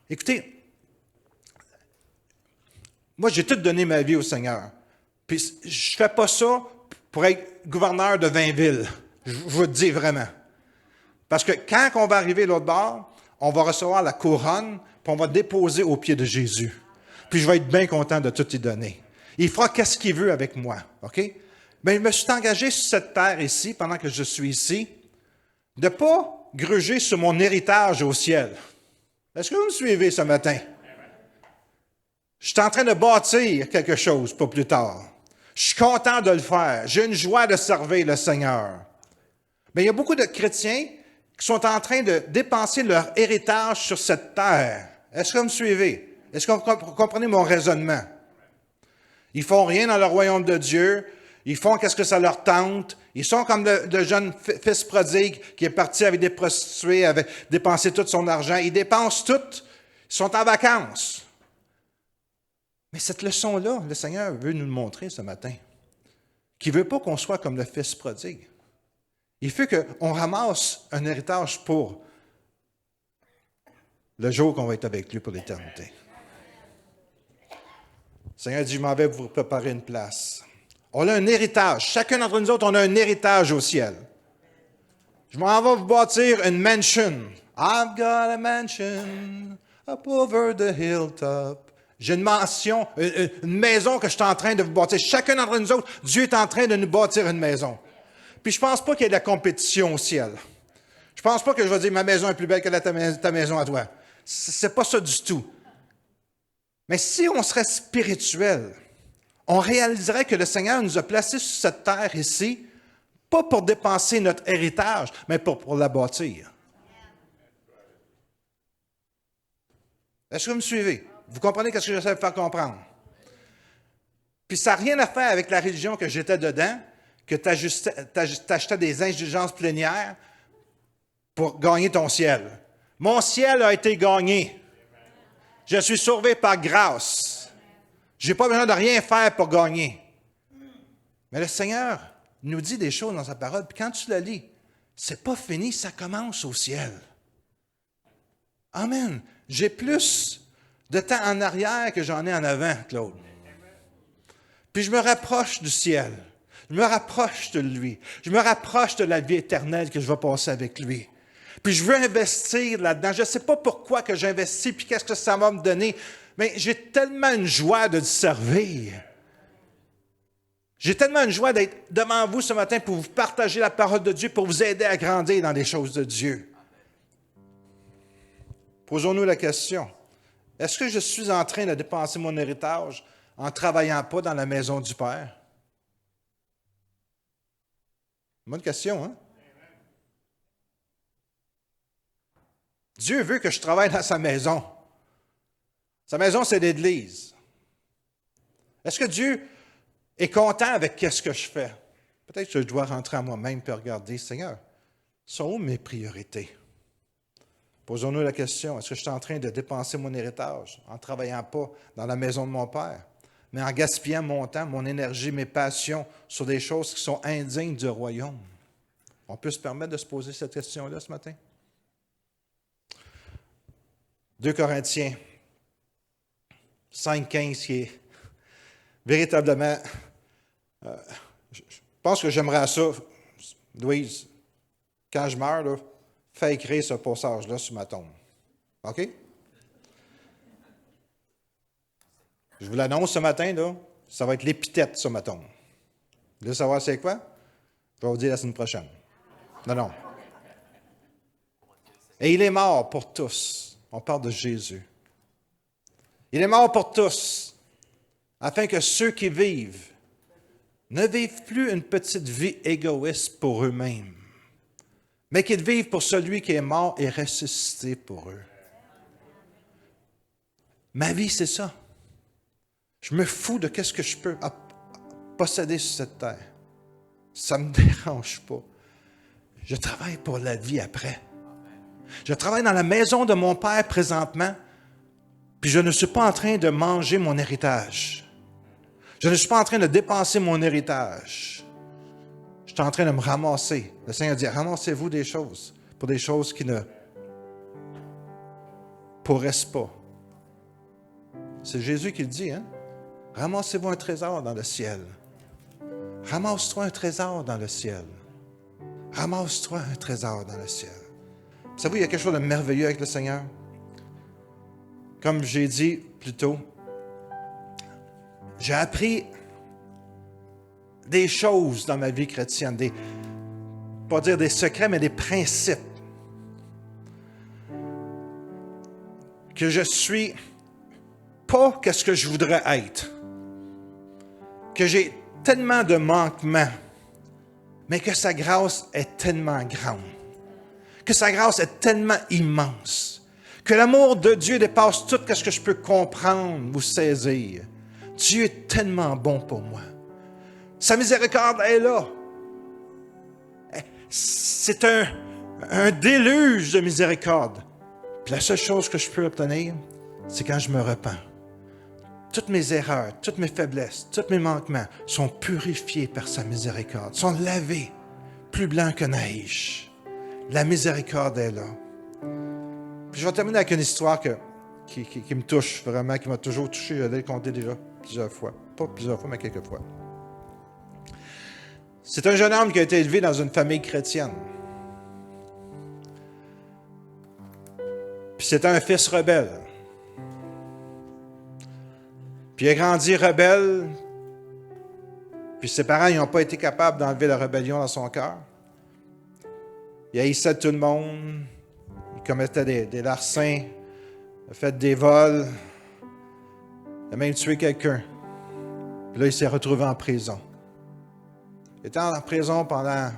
Écoutez, moi, j'ai tout donné ma vie au Seigneur. Puis, je ne fais pas ça pour être gouverneur de 20 villes. Je vous le dis vraiment. Parce que quand on va arriver l'autre bord, on va recevoir la couronne, puis on va déposer aux pieds de Jésus. Puis, je vais être bien content de tout y donner. Il fera qu'est-ce qu'il veut avec moi. OK? Mais je me suis engagé sur cette terre ici, pendant que je suis ici, de ne pas gruger sur mon héritage au ciel. Est-ce que vous me suivez ce matin? Je suis en train de bâtir quelque chose pour plus tard. Je suis content de le faire. J'ai une joie de servir le Seigneur. Mais il y a beaucoup de chrétiens qui sont en train de dépenser leur héritage sur cette terre. Est-ce que vous me suivez? Est-ce que vous comprenez mon raisonnement? Ils font rien dans le royaume de Dieu. Ils font qu'est-ce que ça leur tente. Ils sont comme le jeune fils prodigue qui est parti avec des prostituées, avait dépensé tout son argent. Ils dépensent tout. Ils sont en vacances. Mais cette leçon-là, le Seigneur veut nous le montrer ce matin. Qu'il ne veut pas qu'on soit comme le fils prodigue. Il veut qu'on ramasse un héritage pour le jour qu'on va être avec lui pour l'éternité. Le Seigneur dit, je m'en vais vous préparer une place. On a un héritage. Chacun d'entre nous autres, on a un héritage au ciel. Je m'en vais vous bâtir une mansion. I've got a mansion up over the hilltop. J'ai une mansion, une maison que je suis en train de vous bâtir. Chacun d'entre nous autres, Dieu est en train de nous bâtir une maison. Puis je ne pense pas qu'il y ait de la compétition au ciel. Je ne pense pas que je vais dire ma maison est plus belle que ta maison à toi. C'est pas ça du tout. Mais si on serait spirituel, on réaliserait que le Seigneur nous a placés sur cette terre ici, pas pour dépenser notre héritage, mais pour la bâtir. Est-ce que vous me suivez? Vous comprenez ce que j'essaie de faire comprendre? Puis ça n'a rien à faire avec la religion que j'étais dedans, que tu achetais des indulgences plénières pour gagner ton ciel. Mon ciel a été gagné. Je suis sauvé par grâce. Je n'ai pas besoin de rien faire pour gagner. Mais le Seigneur nous dit des choses dans sa parole, puis quand tu la lis, c'est pas fini, ça commence au ciel. Amen. J'ai plus de temps en arrière que j'en ai en avant, Claude. Puis je me rapproche du ciel. Je me rapproche de lui. Je me rapproche de la vie éternelle que je vais passer avec lui. Puis je veux investir là-dedans. Je ne sais pas pourquoi que j'investis, puis qu'est-ce que ça va me donner, mais j'ai tellement une joie de le servir. J'ai tellement une joie d'être devant vous ce matin pour vous partager la parole de Dieu, pour vous aider à grandir dans les choses de Dieu. Posons-nous la question. Est-ce que je suis en train de dépenser mon héritage en ne travaillant pas dans la maison du Père? Bonne question, hein? Dieu veut que je travaille dans sa maison. Sa maison, c'est l'Église. Est-ce que Dieu est content avec ce que je fais? Peut-être que je dois rentrer à moi-même et regarder, Seigneur, sont où mes priorités? Posons-nous la question, est-ce que je suis en train de dépenser mon héritage en ne travaillant pas dans la maison de mon Père, mais en gaspillant mon temps, mon énergie, mes passions sur des choses qui sont indignes du royaume? On peut se permettre de se poser cette question-là ce matin? 2 Corinthiens 5,15 qui est véritablement... je pense que j'aimerais ça, Louise, quand je meurs, là, faire écrire ce passage-là sur ma tombe. OK? Je vous l'annonce ce matin, là, ça va être l'épithète sur ma tombe. Vous voulez savoir c'est quoi? Je vais vous dire la semaine prochaine. Non. Et il est mort pour tous. On parle de Jésus. Il est mort pour tous, afin que ceux qui vivent ne vivent plus une petite vie égoïste pour eux-mêmes, mais qu'ils vivent pour celui qui est mort et ressuscité pour eux. Ma vie, c'est ça. Je me fous de qu'est-ce que je peux posséder sur cette terre. Ça ne me dérange pas. Je travaille pour la vie après. Je travaille dans la maison de mon Père présentement, puis je ne suis pas en train de manger mon héritage. Je ne suis pas en train de dépenser mon héritage. Je suis en train de me ramasser. Le Seigneur dit, ramassez-vous des choses pour des choses qui ne pourrissent pas. C'est Jésus qui le dit, hein? Ramassez-vous un trésor dans le ciel. Ramasse-toi un trésor dans le ciel. Ramasse-toi un trésor dans le ciel. Vous savez, il y a quelque chose de merveilleux avec le Seigneur. Comme j'ai dit plus tôt, j'ai appris des choses dans ma vie chrétienne, pas dire des secrets, mais des principes. Que je suis pas qu'est-ce que je voudrais être. Que j'ai tellement de manquements, mais que sa grâce est tellement grande. Que sa grâce est tellement immense. Que l'amour de Dieu dépasse tout ce que je peux comprendre ou saisir. Dieu est tellement bon pour moi. Sa miséricorde est là. C'est un déluge de miséricorde. Puis la seule chose que je peux obtenir, c'est quand je me repens. Toutes mes erreurs, toutes mes faiblesses, tous mes manquements sont purifiés par sa miséricorde, sont lavés plus blancs que neige. La miséricorde est là. Puis je vais terminer avec une histoire qui me touche vraiment, qui m'a toujours touché. Je l'ai raconté déjà plusieurs fois. Pas plusieurs fois, mais quelques fois. C'est un jeune homme qui a été élevé dans une famille chrétienne. Puis c'était un fils rebelle. Puis il a grandi rebelle. Puis ses parents n'ont pas été capables d'enlever la rébellion dans son cœur. Il haïssait tout le monde. Il commettait des larcins. Il a fait des vols. Il a même tué quelqu'un. Puis là, il s'est retrouvé en prison. Il était en prison pendant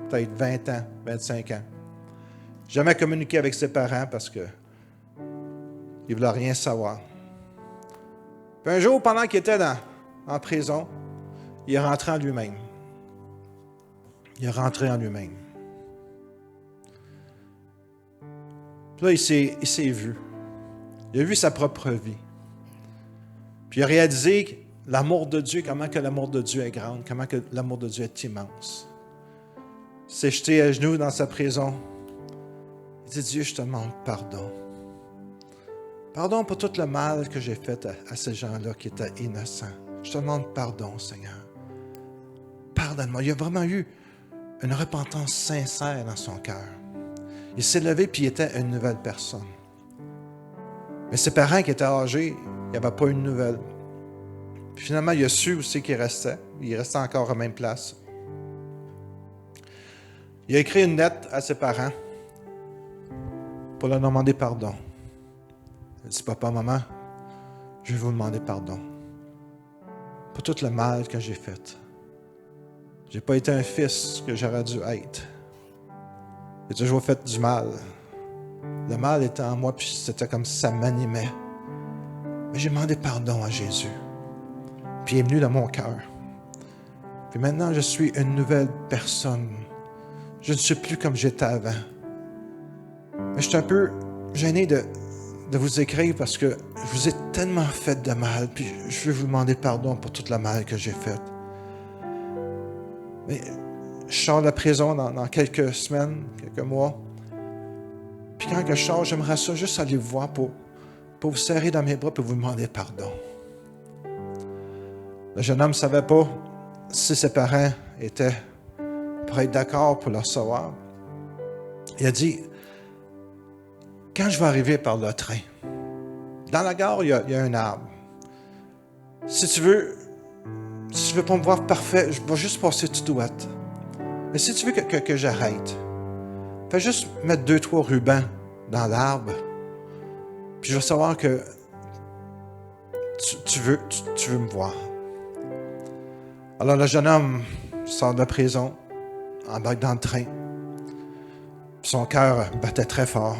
peut-être 20 ans, 25 ans. Jamais communiqué avec ses parents parce que il ne voulait rien savoir. Puis un jour, pendant qu'il était en prison, il est rentré en lui-même. Il est rentré en lui-même. Puis là, il s'est vu. Il a vu sa propre vie. Puis il a réalisé l'amour de Dieu, comment que l'amour de Dieu est grand, comment que l'amour de Dieu est immense. Il s'est jeté à genoux dans sa prison. Il dit, Dieu, je te demande pardon. Pardon pour tout le mal que j'ai fait à ces gens-là qui étaient innocents. Je te demande pardon, Seigneur. Pardonne-moi. Il a vraiment eu une repentance sincère dans son cœur. Il s'est levé puis il était une nouvelle personne. Mais ses parents qui étaient âgés, il n'y avait pas une nouvelle. Puis finalement, il a su aussi qu'il restait. Il restait encore à la même place. Il a écrit une lettre à ses parents pour leur demander pardon. Il a dit, papa, maman, je vais vous demander pardon pour tout le mal que j'ai fait. Je n'ai pas été un fils que j'aurais dû être. J'ai toujours fait du mal. Le mal était en moi, puis c'était comme si ça m'animait. Mais j'ai demandé pardon à Jésus. Puis il est venu dans mon cœur. Puis maintenant, je suis une nouvelle personne. Je ne suis plus comme j'étais avant. Mais je suis un peu gêné de vous écrire parce que je vous ai tellement fait de mal, puis je veux vous demander pardon pour tout le mal que j'ai fait. Mais je sors de la prison dans quelques semaines, quelques mois. Puis quand je sors, j'aimerais ça juste aller vous voir pour vous serrer dans mes bras et vous demander pardon. Le jeune homme ne savait pas si ses parents étaient pour être d'accord pour le recevoir. Il a dit, quand je vais arriver par le train, dans la gare, il y a un arbre. Si tu veux pas me voir parfait, je vais juste passer tout droite. Mais si tu veux que j'arrête, fais juste mettre 2-3 rubans dans l'arbre, puis je vais savoir que tu veux me voir. Alors le jeune homme sort de la prison, embarque dans le train. Son cœur battait très fort.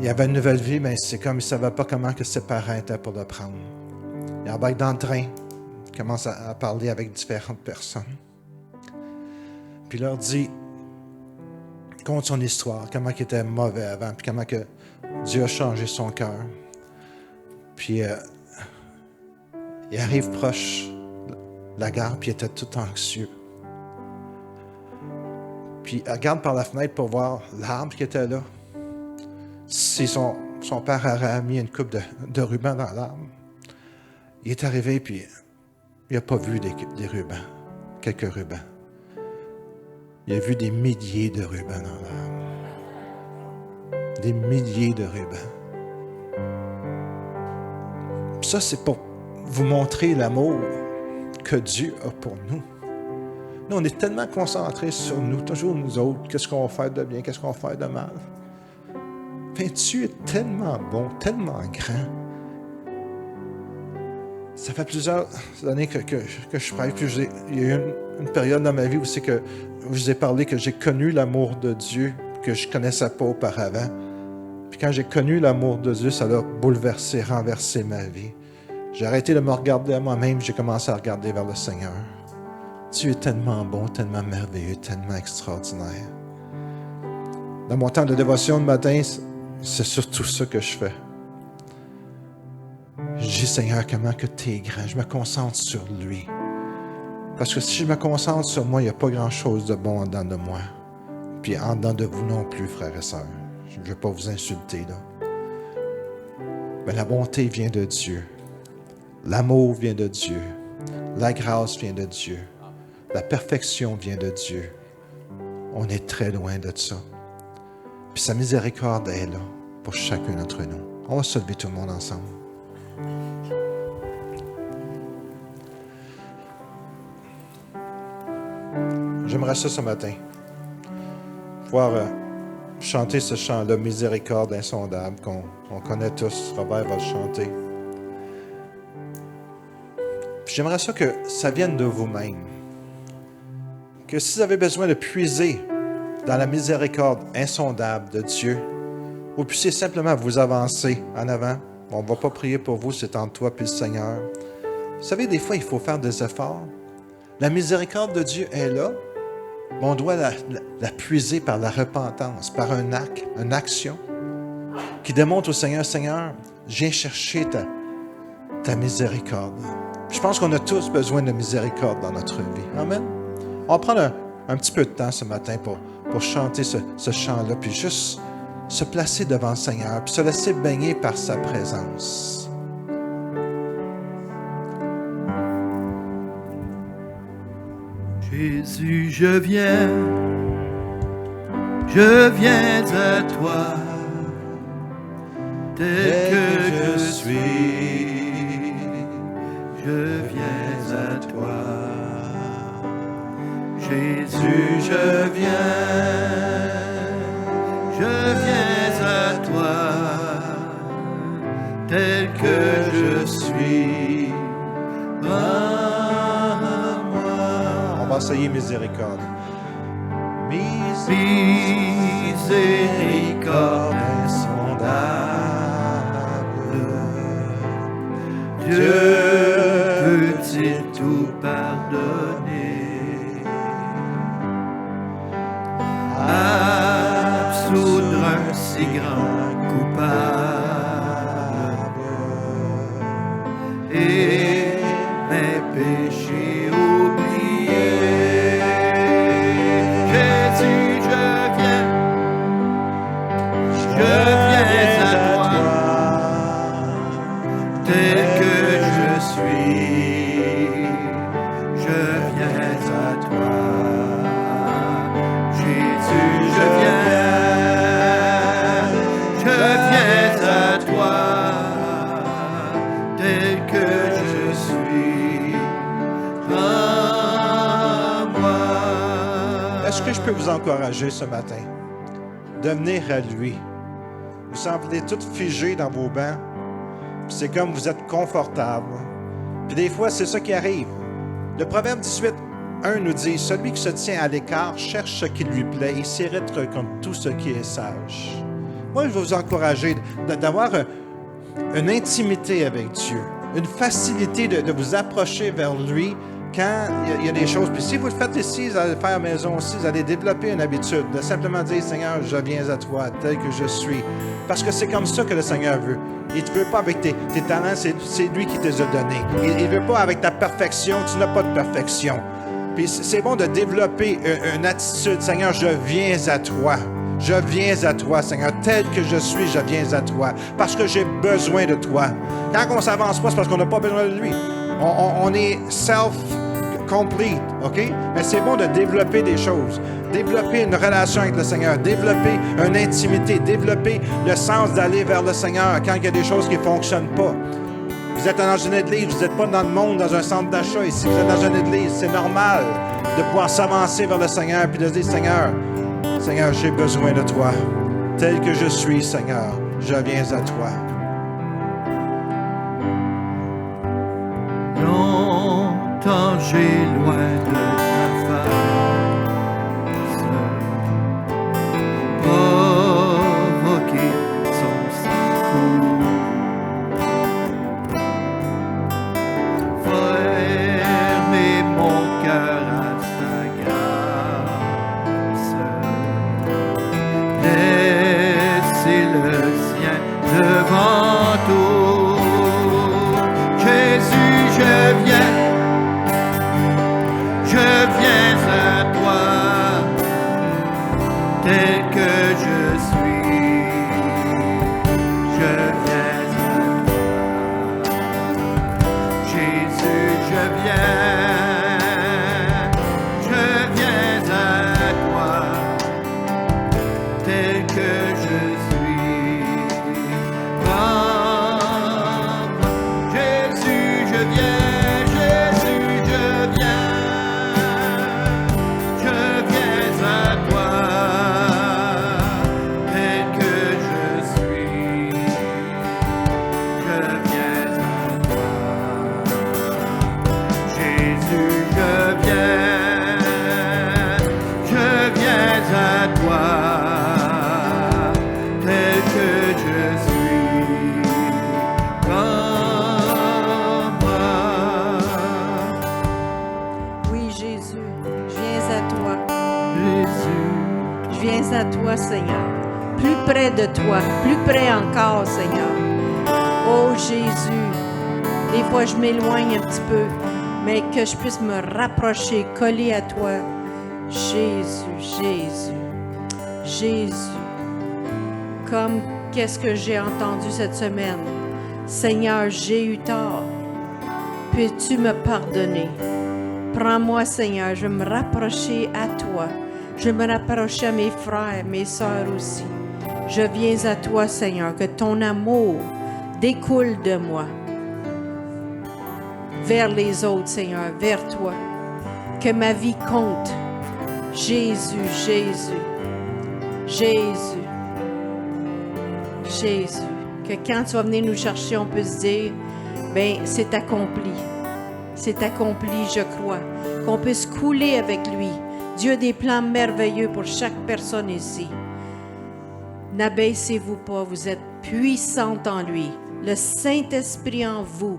Il avait une nouvelle vie, mais c'est comme il ne savait pas comment que ses parents étaient pour le prendre. Il embarque dans le train, il commence à parler avec différentes personnes. Puis il leur dit, compte son histoire, comment il était mauvais avant, puis comment que Dieu a changé son cœur. Puis il arrive proche de la gare, puis il était tout anxieux. puis elle regarde par la fenêtre pour voir l'arbre qui était là. Si son père aurait mis une coupe de rubans dans l'arbre. Il est arrivé, puis il n'a pas vu des rubans, quelques rubans. Il a vu des milliers de rubans dans l'arbre. Des milliers de rubans. Puis ça, c'est pour vous montrer l'amour que Dieu a pour nous. Nous, on est tellement concentrés sur nous, toujours nous autres, qu'est-ce qu'on va faire de bien, qu'est-ce qu'on va faire de mal. Mais Dieu est tellement bon, tellement grand. Ça fait plusieurs années que je prêche, puis il y a eu une période dans ma vie où c'est que je vous ai parlé que j'ai connu l'amour de Dieu que je ne connaissais pas auparavant. Puis quand j'ai connu l'amour de Dieu, ça a bouleversé, renversé ma vie. J'ai arrêté de me regarder à moi-même, j'ai commencé à regarder vers le Seigneur. Dieu est tellement bon, tellement merveilleux, tellement extraordinaire. Dans mon temps de dévotion le matin, c'est surtout ça que je fais. Je dis, Seigneur, comment que tu es grand. Je me concentre sur lui. Parce que si je me concentre sur moi, il n'y a pas grand-chose de bon en dedans de moi. Puis en dedans de vous non plus, frères et sœurs. Je ne vais pas vous insulter, là. Mais la bonté vient de Dieu. L'amour vient de Dieu. La grâce vient de Dieu. La perfection vient de Dieu. On est très loin de ça. Puis sa miséricorde est là pour chacun d'entre nous. On va se lever tout le monde ensemble. J'aimerais ça ce matin. Pouvoir chanter ce chant-là, Miséricorde insondable, qu'on connaît tous. Robert va le chanter. Puis j'aimerais ça que ça vienne de vous-même. Que si vous avez besoin de puiser dans la miséricorde insondable de Dieu, vous puissiez simplement vous avancer en avant. On ne va pas prier pour vous, c'est entre toi et le Seigneur. Vous savez, des fois, il faut faire des efforts. La miséricorde de Dieu est là, mais on doit la puiser par la repentance, par un acte, une action qui démontre au Seigneur, Seigneur, je viens chercher ta miséricorde. Je pense qu'on a tous besoin de miséricorde dans notre vie. Amen. On va prendre un petit peu de temps ce matin pour chanter ce chant-là, puis juste se placer devant le Seigneur, puis se laisser baigner par sa présence. Jésus, je viens à toi, tel que je suis, je viens à toi. Jésus, je viens à toi, tel que je suis. On va essayer miséricorde. Miséricorde insondable. Dieu peut-il tout pardonner? Absoudre un si grand coupable et mes péchés oubliés. Jésus, je viens à toi, tel que je suis, je viens à toi. Jésus, je viens à toi, tel que je suis. Prends-moi. Est-ce que je peux vous encourager ce matin de venir à lui? Vous semblez tous figés dans vos bancs. Puis c'est comme vous êtes confortable. Puis des fois, c'est ça qui arrive. Le Proverbe 18:1 nous dit, « Celui qui se tient à l'écart cherche ce qui lui plaît et s'irrite contre tout ce qui est sage. » Moi, je veux vous encourager d'avoir une intimité avec Dieu, une facilité de vous approcher vers lui quand il y a des choses. Puis si vous le faites ici, vous allez le faire à la maison aussi, vous allez développer une habitude de simplement dire, « Seigneur, je viens à toi tel que je suis. » Parce que c'est comme ça que le Seigneur veut. Il ne te veut pas avec tes talents, c'est lui qui te les a donnés. Il ne veut pas avec ta perfection, tu n'as pas de perfection. Puis c'est bon de développer une attitude. Seigneur, je viens à toi. Je viens à toi, Seigneur. Tel que je suis, je viens à toi. Parce que j'ai besoin de toi. Quand on ne s'avance pas, c'est parce qu'on n'a pas besoin de lui. On est self-complete, OK? Mais c'est bon de développer des choses. Développer une relation avec le Seigneur. Développer une intimité. Développer le sens d'aller vers le Seigneur quand il y a des choses qui ne fonctionnent pas. Vous êtes dans une église, vous n'êtes pas dans le monde, dans un centre d'achat ici, vous êtes dans une église. C'est normal de pouvoir s'avancer vers le Seigneur et de dire, Seigneur, j'ai besoin de toi. Tel que je suis, Seigneur, je viens à toi. Longtemps j'ai loin de ta face provoqué son secours. Fermer mon cœur à sa grâce, laisser le sien devant tout. Jésus, je viens à toi, tel que je suis. Je viens à toi, Jésus, je viens à toi, tel que je suis. Prends-moi, Jésus, je viens à toi, tel que je suis. Je viens à toi, Jésus, je viens à toi, tel que je suis. Prends-moi. Oui, Jésus, je viens à toi. Jésus, Je viens à toi, Seigneur. Plus près de toi, plus près encore, Seigneur. Oh Jésus, des fois je m'éloigne un petit peu, mais que je puisse me rapprocher, coller à toi. Jésus, Jésus, Jésus. Comme qu'est-ce que j'ai entendu cette semaine? Seigneur, j'ai eu tort. Peux-tu me pardonner? Prends-moi, Seigneur, je vais me rapprocher à toi. Je vais me rapprocher à mes frères, mes sœurs aussi. Je viens à toi, Seigneur, que ton amour découle de moi vers les autres, Seigneur, vers toi. Que ma vie compte. Jésus, Jésus, Jésus, Jésus. Que quand tu vas venir nous chercher, on peut se dire, ben c'est accompli. C'est accompli, je crois. Qu'on puisse couler avec lui. Dieu a des plans merveilleux pour chaque personne ici. N'abaissez-vous pas, vous êtes puissante en lui. Le Saint-Esprit en vous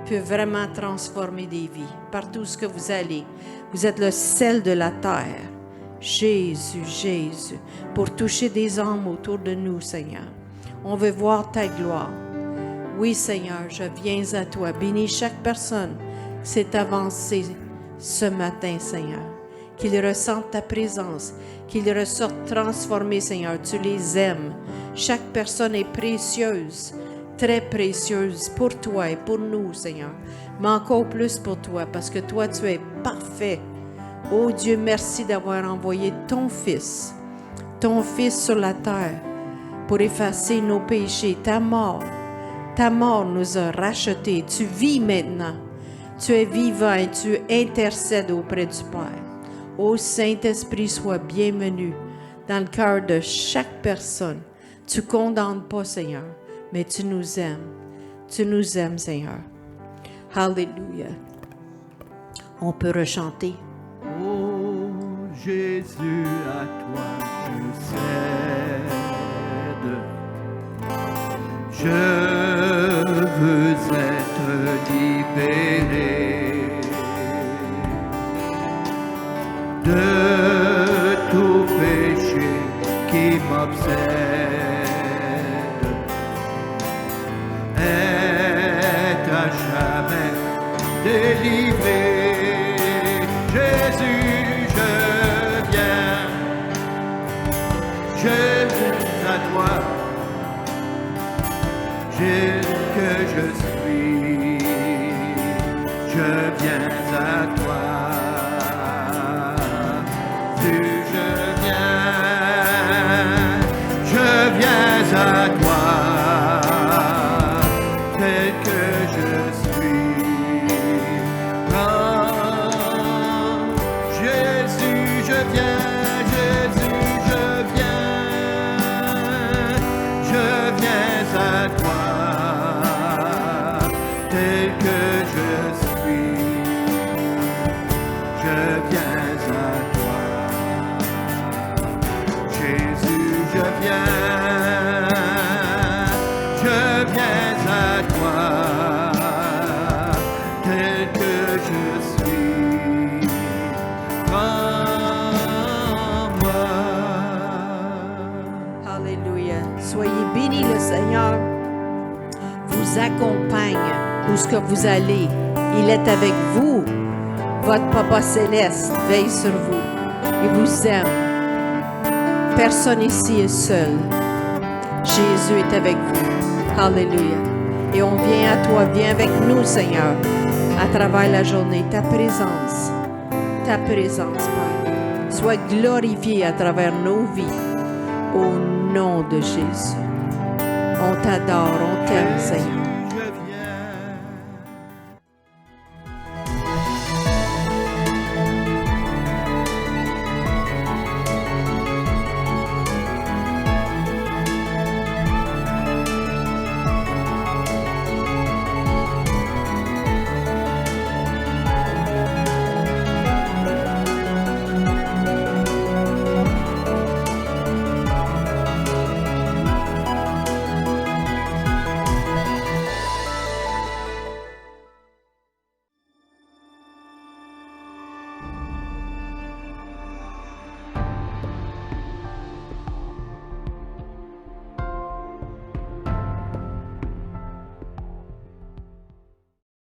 peut vraiment transformer des vies. Partout où que vous allez, vous êtes le sel de la terre. Jésus, Jésus, pour toucher des âmes autour de nous, Seigneur. On veut voir ta gloire. Oui, Seigneur, je viens à toi. Bénis chaque personne qui s'est avancée ce matin, Seigneur. Qu'ils ressentent ta présence, qu'ils ressortent transformés, Seigneur. Tu les aimes. Chaque personne est précieuse, très précieuse pour toi et pour nous, Seigneur. Mais encore plus pour toi, parce que toi, tu es parfait. Oh Dieu, merci d'avoir envoyé ton Fils sur la terre pour effacer nos péchés. Ta mort nous a rachetés. Tu vis maintenant. Tu es vivant et tu intercèdes auprès du Père. Ô Saint-Esprit, sois bienvenu dans le cœur de chaque personne. Tu ne condamnes pas, Seigneur, mais tu nous aimes. Tu nous aimes, Seigneur. Alléluia. On peut rechanter. oh Jésus, à toi je cède. Je veux être libéré de tout péché qui m'obsède. Être à jamais délivré. Jésus que je suis, je viens à toi. Jésus, je viens à toi, tel que je suis. Prends, Jésus, je viens, à toi, tel que je suis, je viens à toi. Jésus, je viens à toi, tel que je suis. Prends-moi. Alléluia. Soyez bénis, le Seigneur vous accompagne où ce que vous allez. Il est avec vous. Votre Papa Céleste veille sur vous. Il vous aime. Personne ici est seul. Jésus est avec vous. Alléluia. Et on vient à toi. Viens avec nous, Seigneur, à travers la journée. Ta présence, Père. Sois glorifié à travers nos vies. Au nom de Jésus. On t'adore, on t'aime, Seigneur.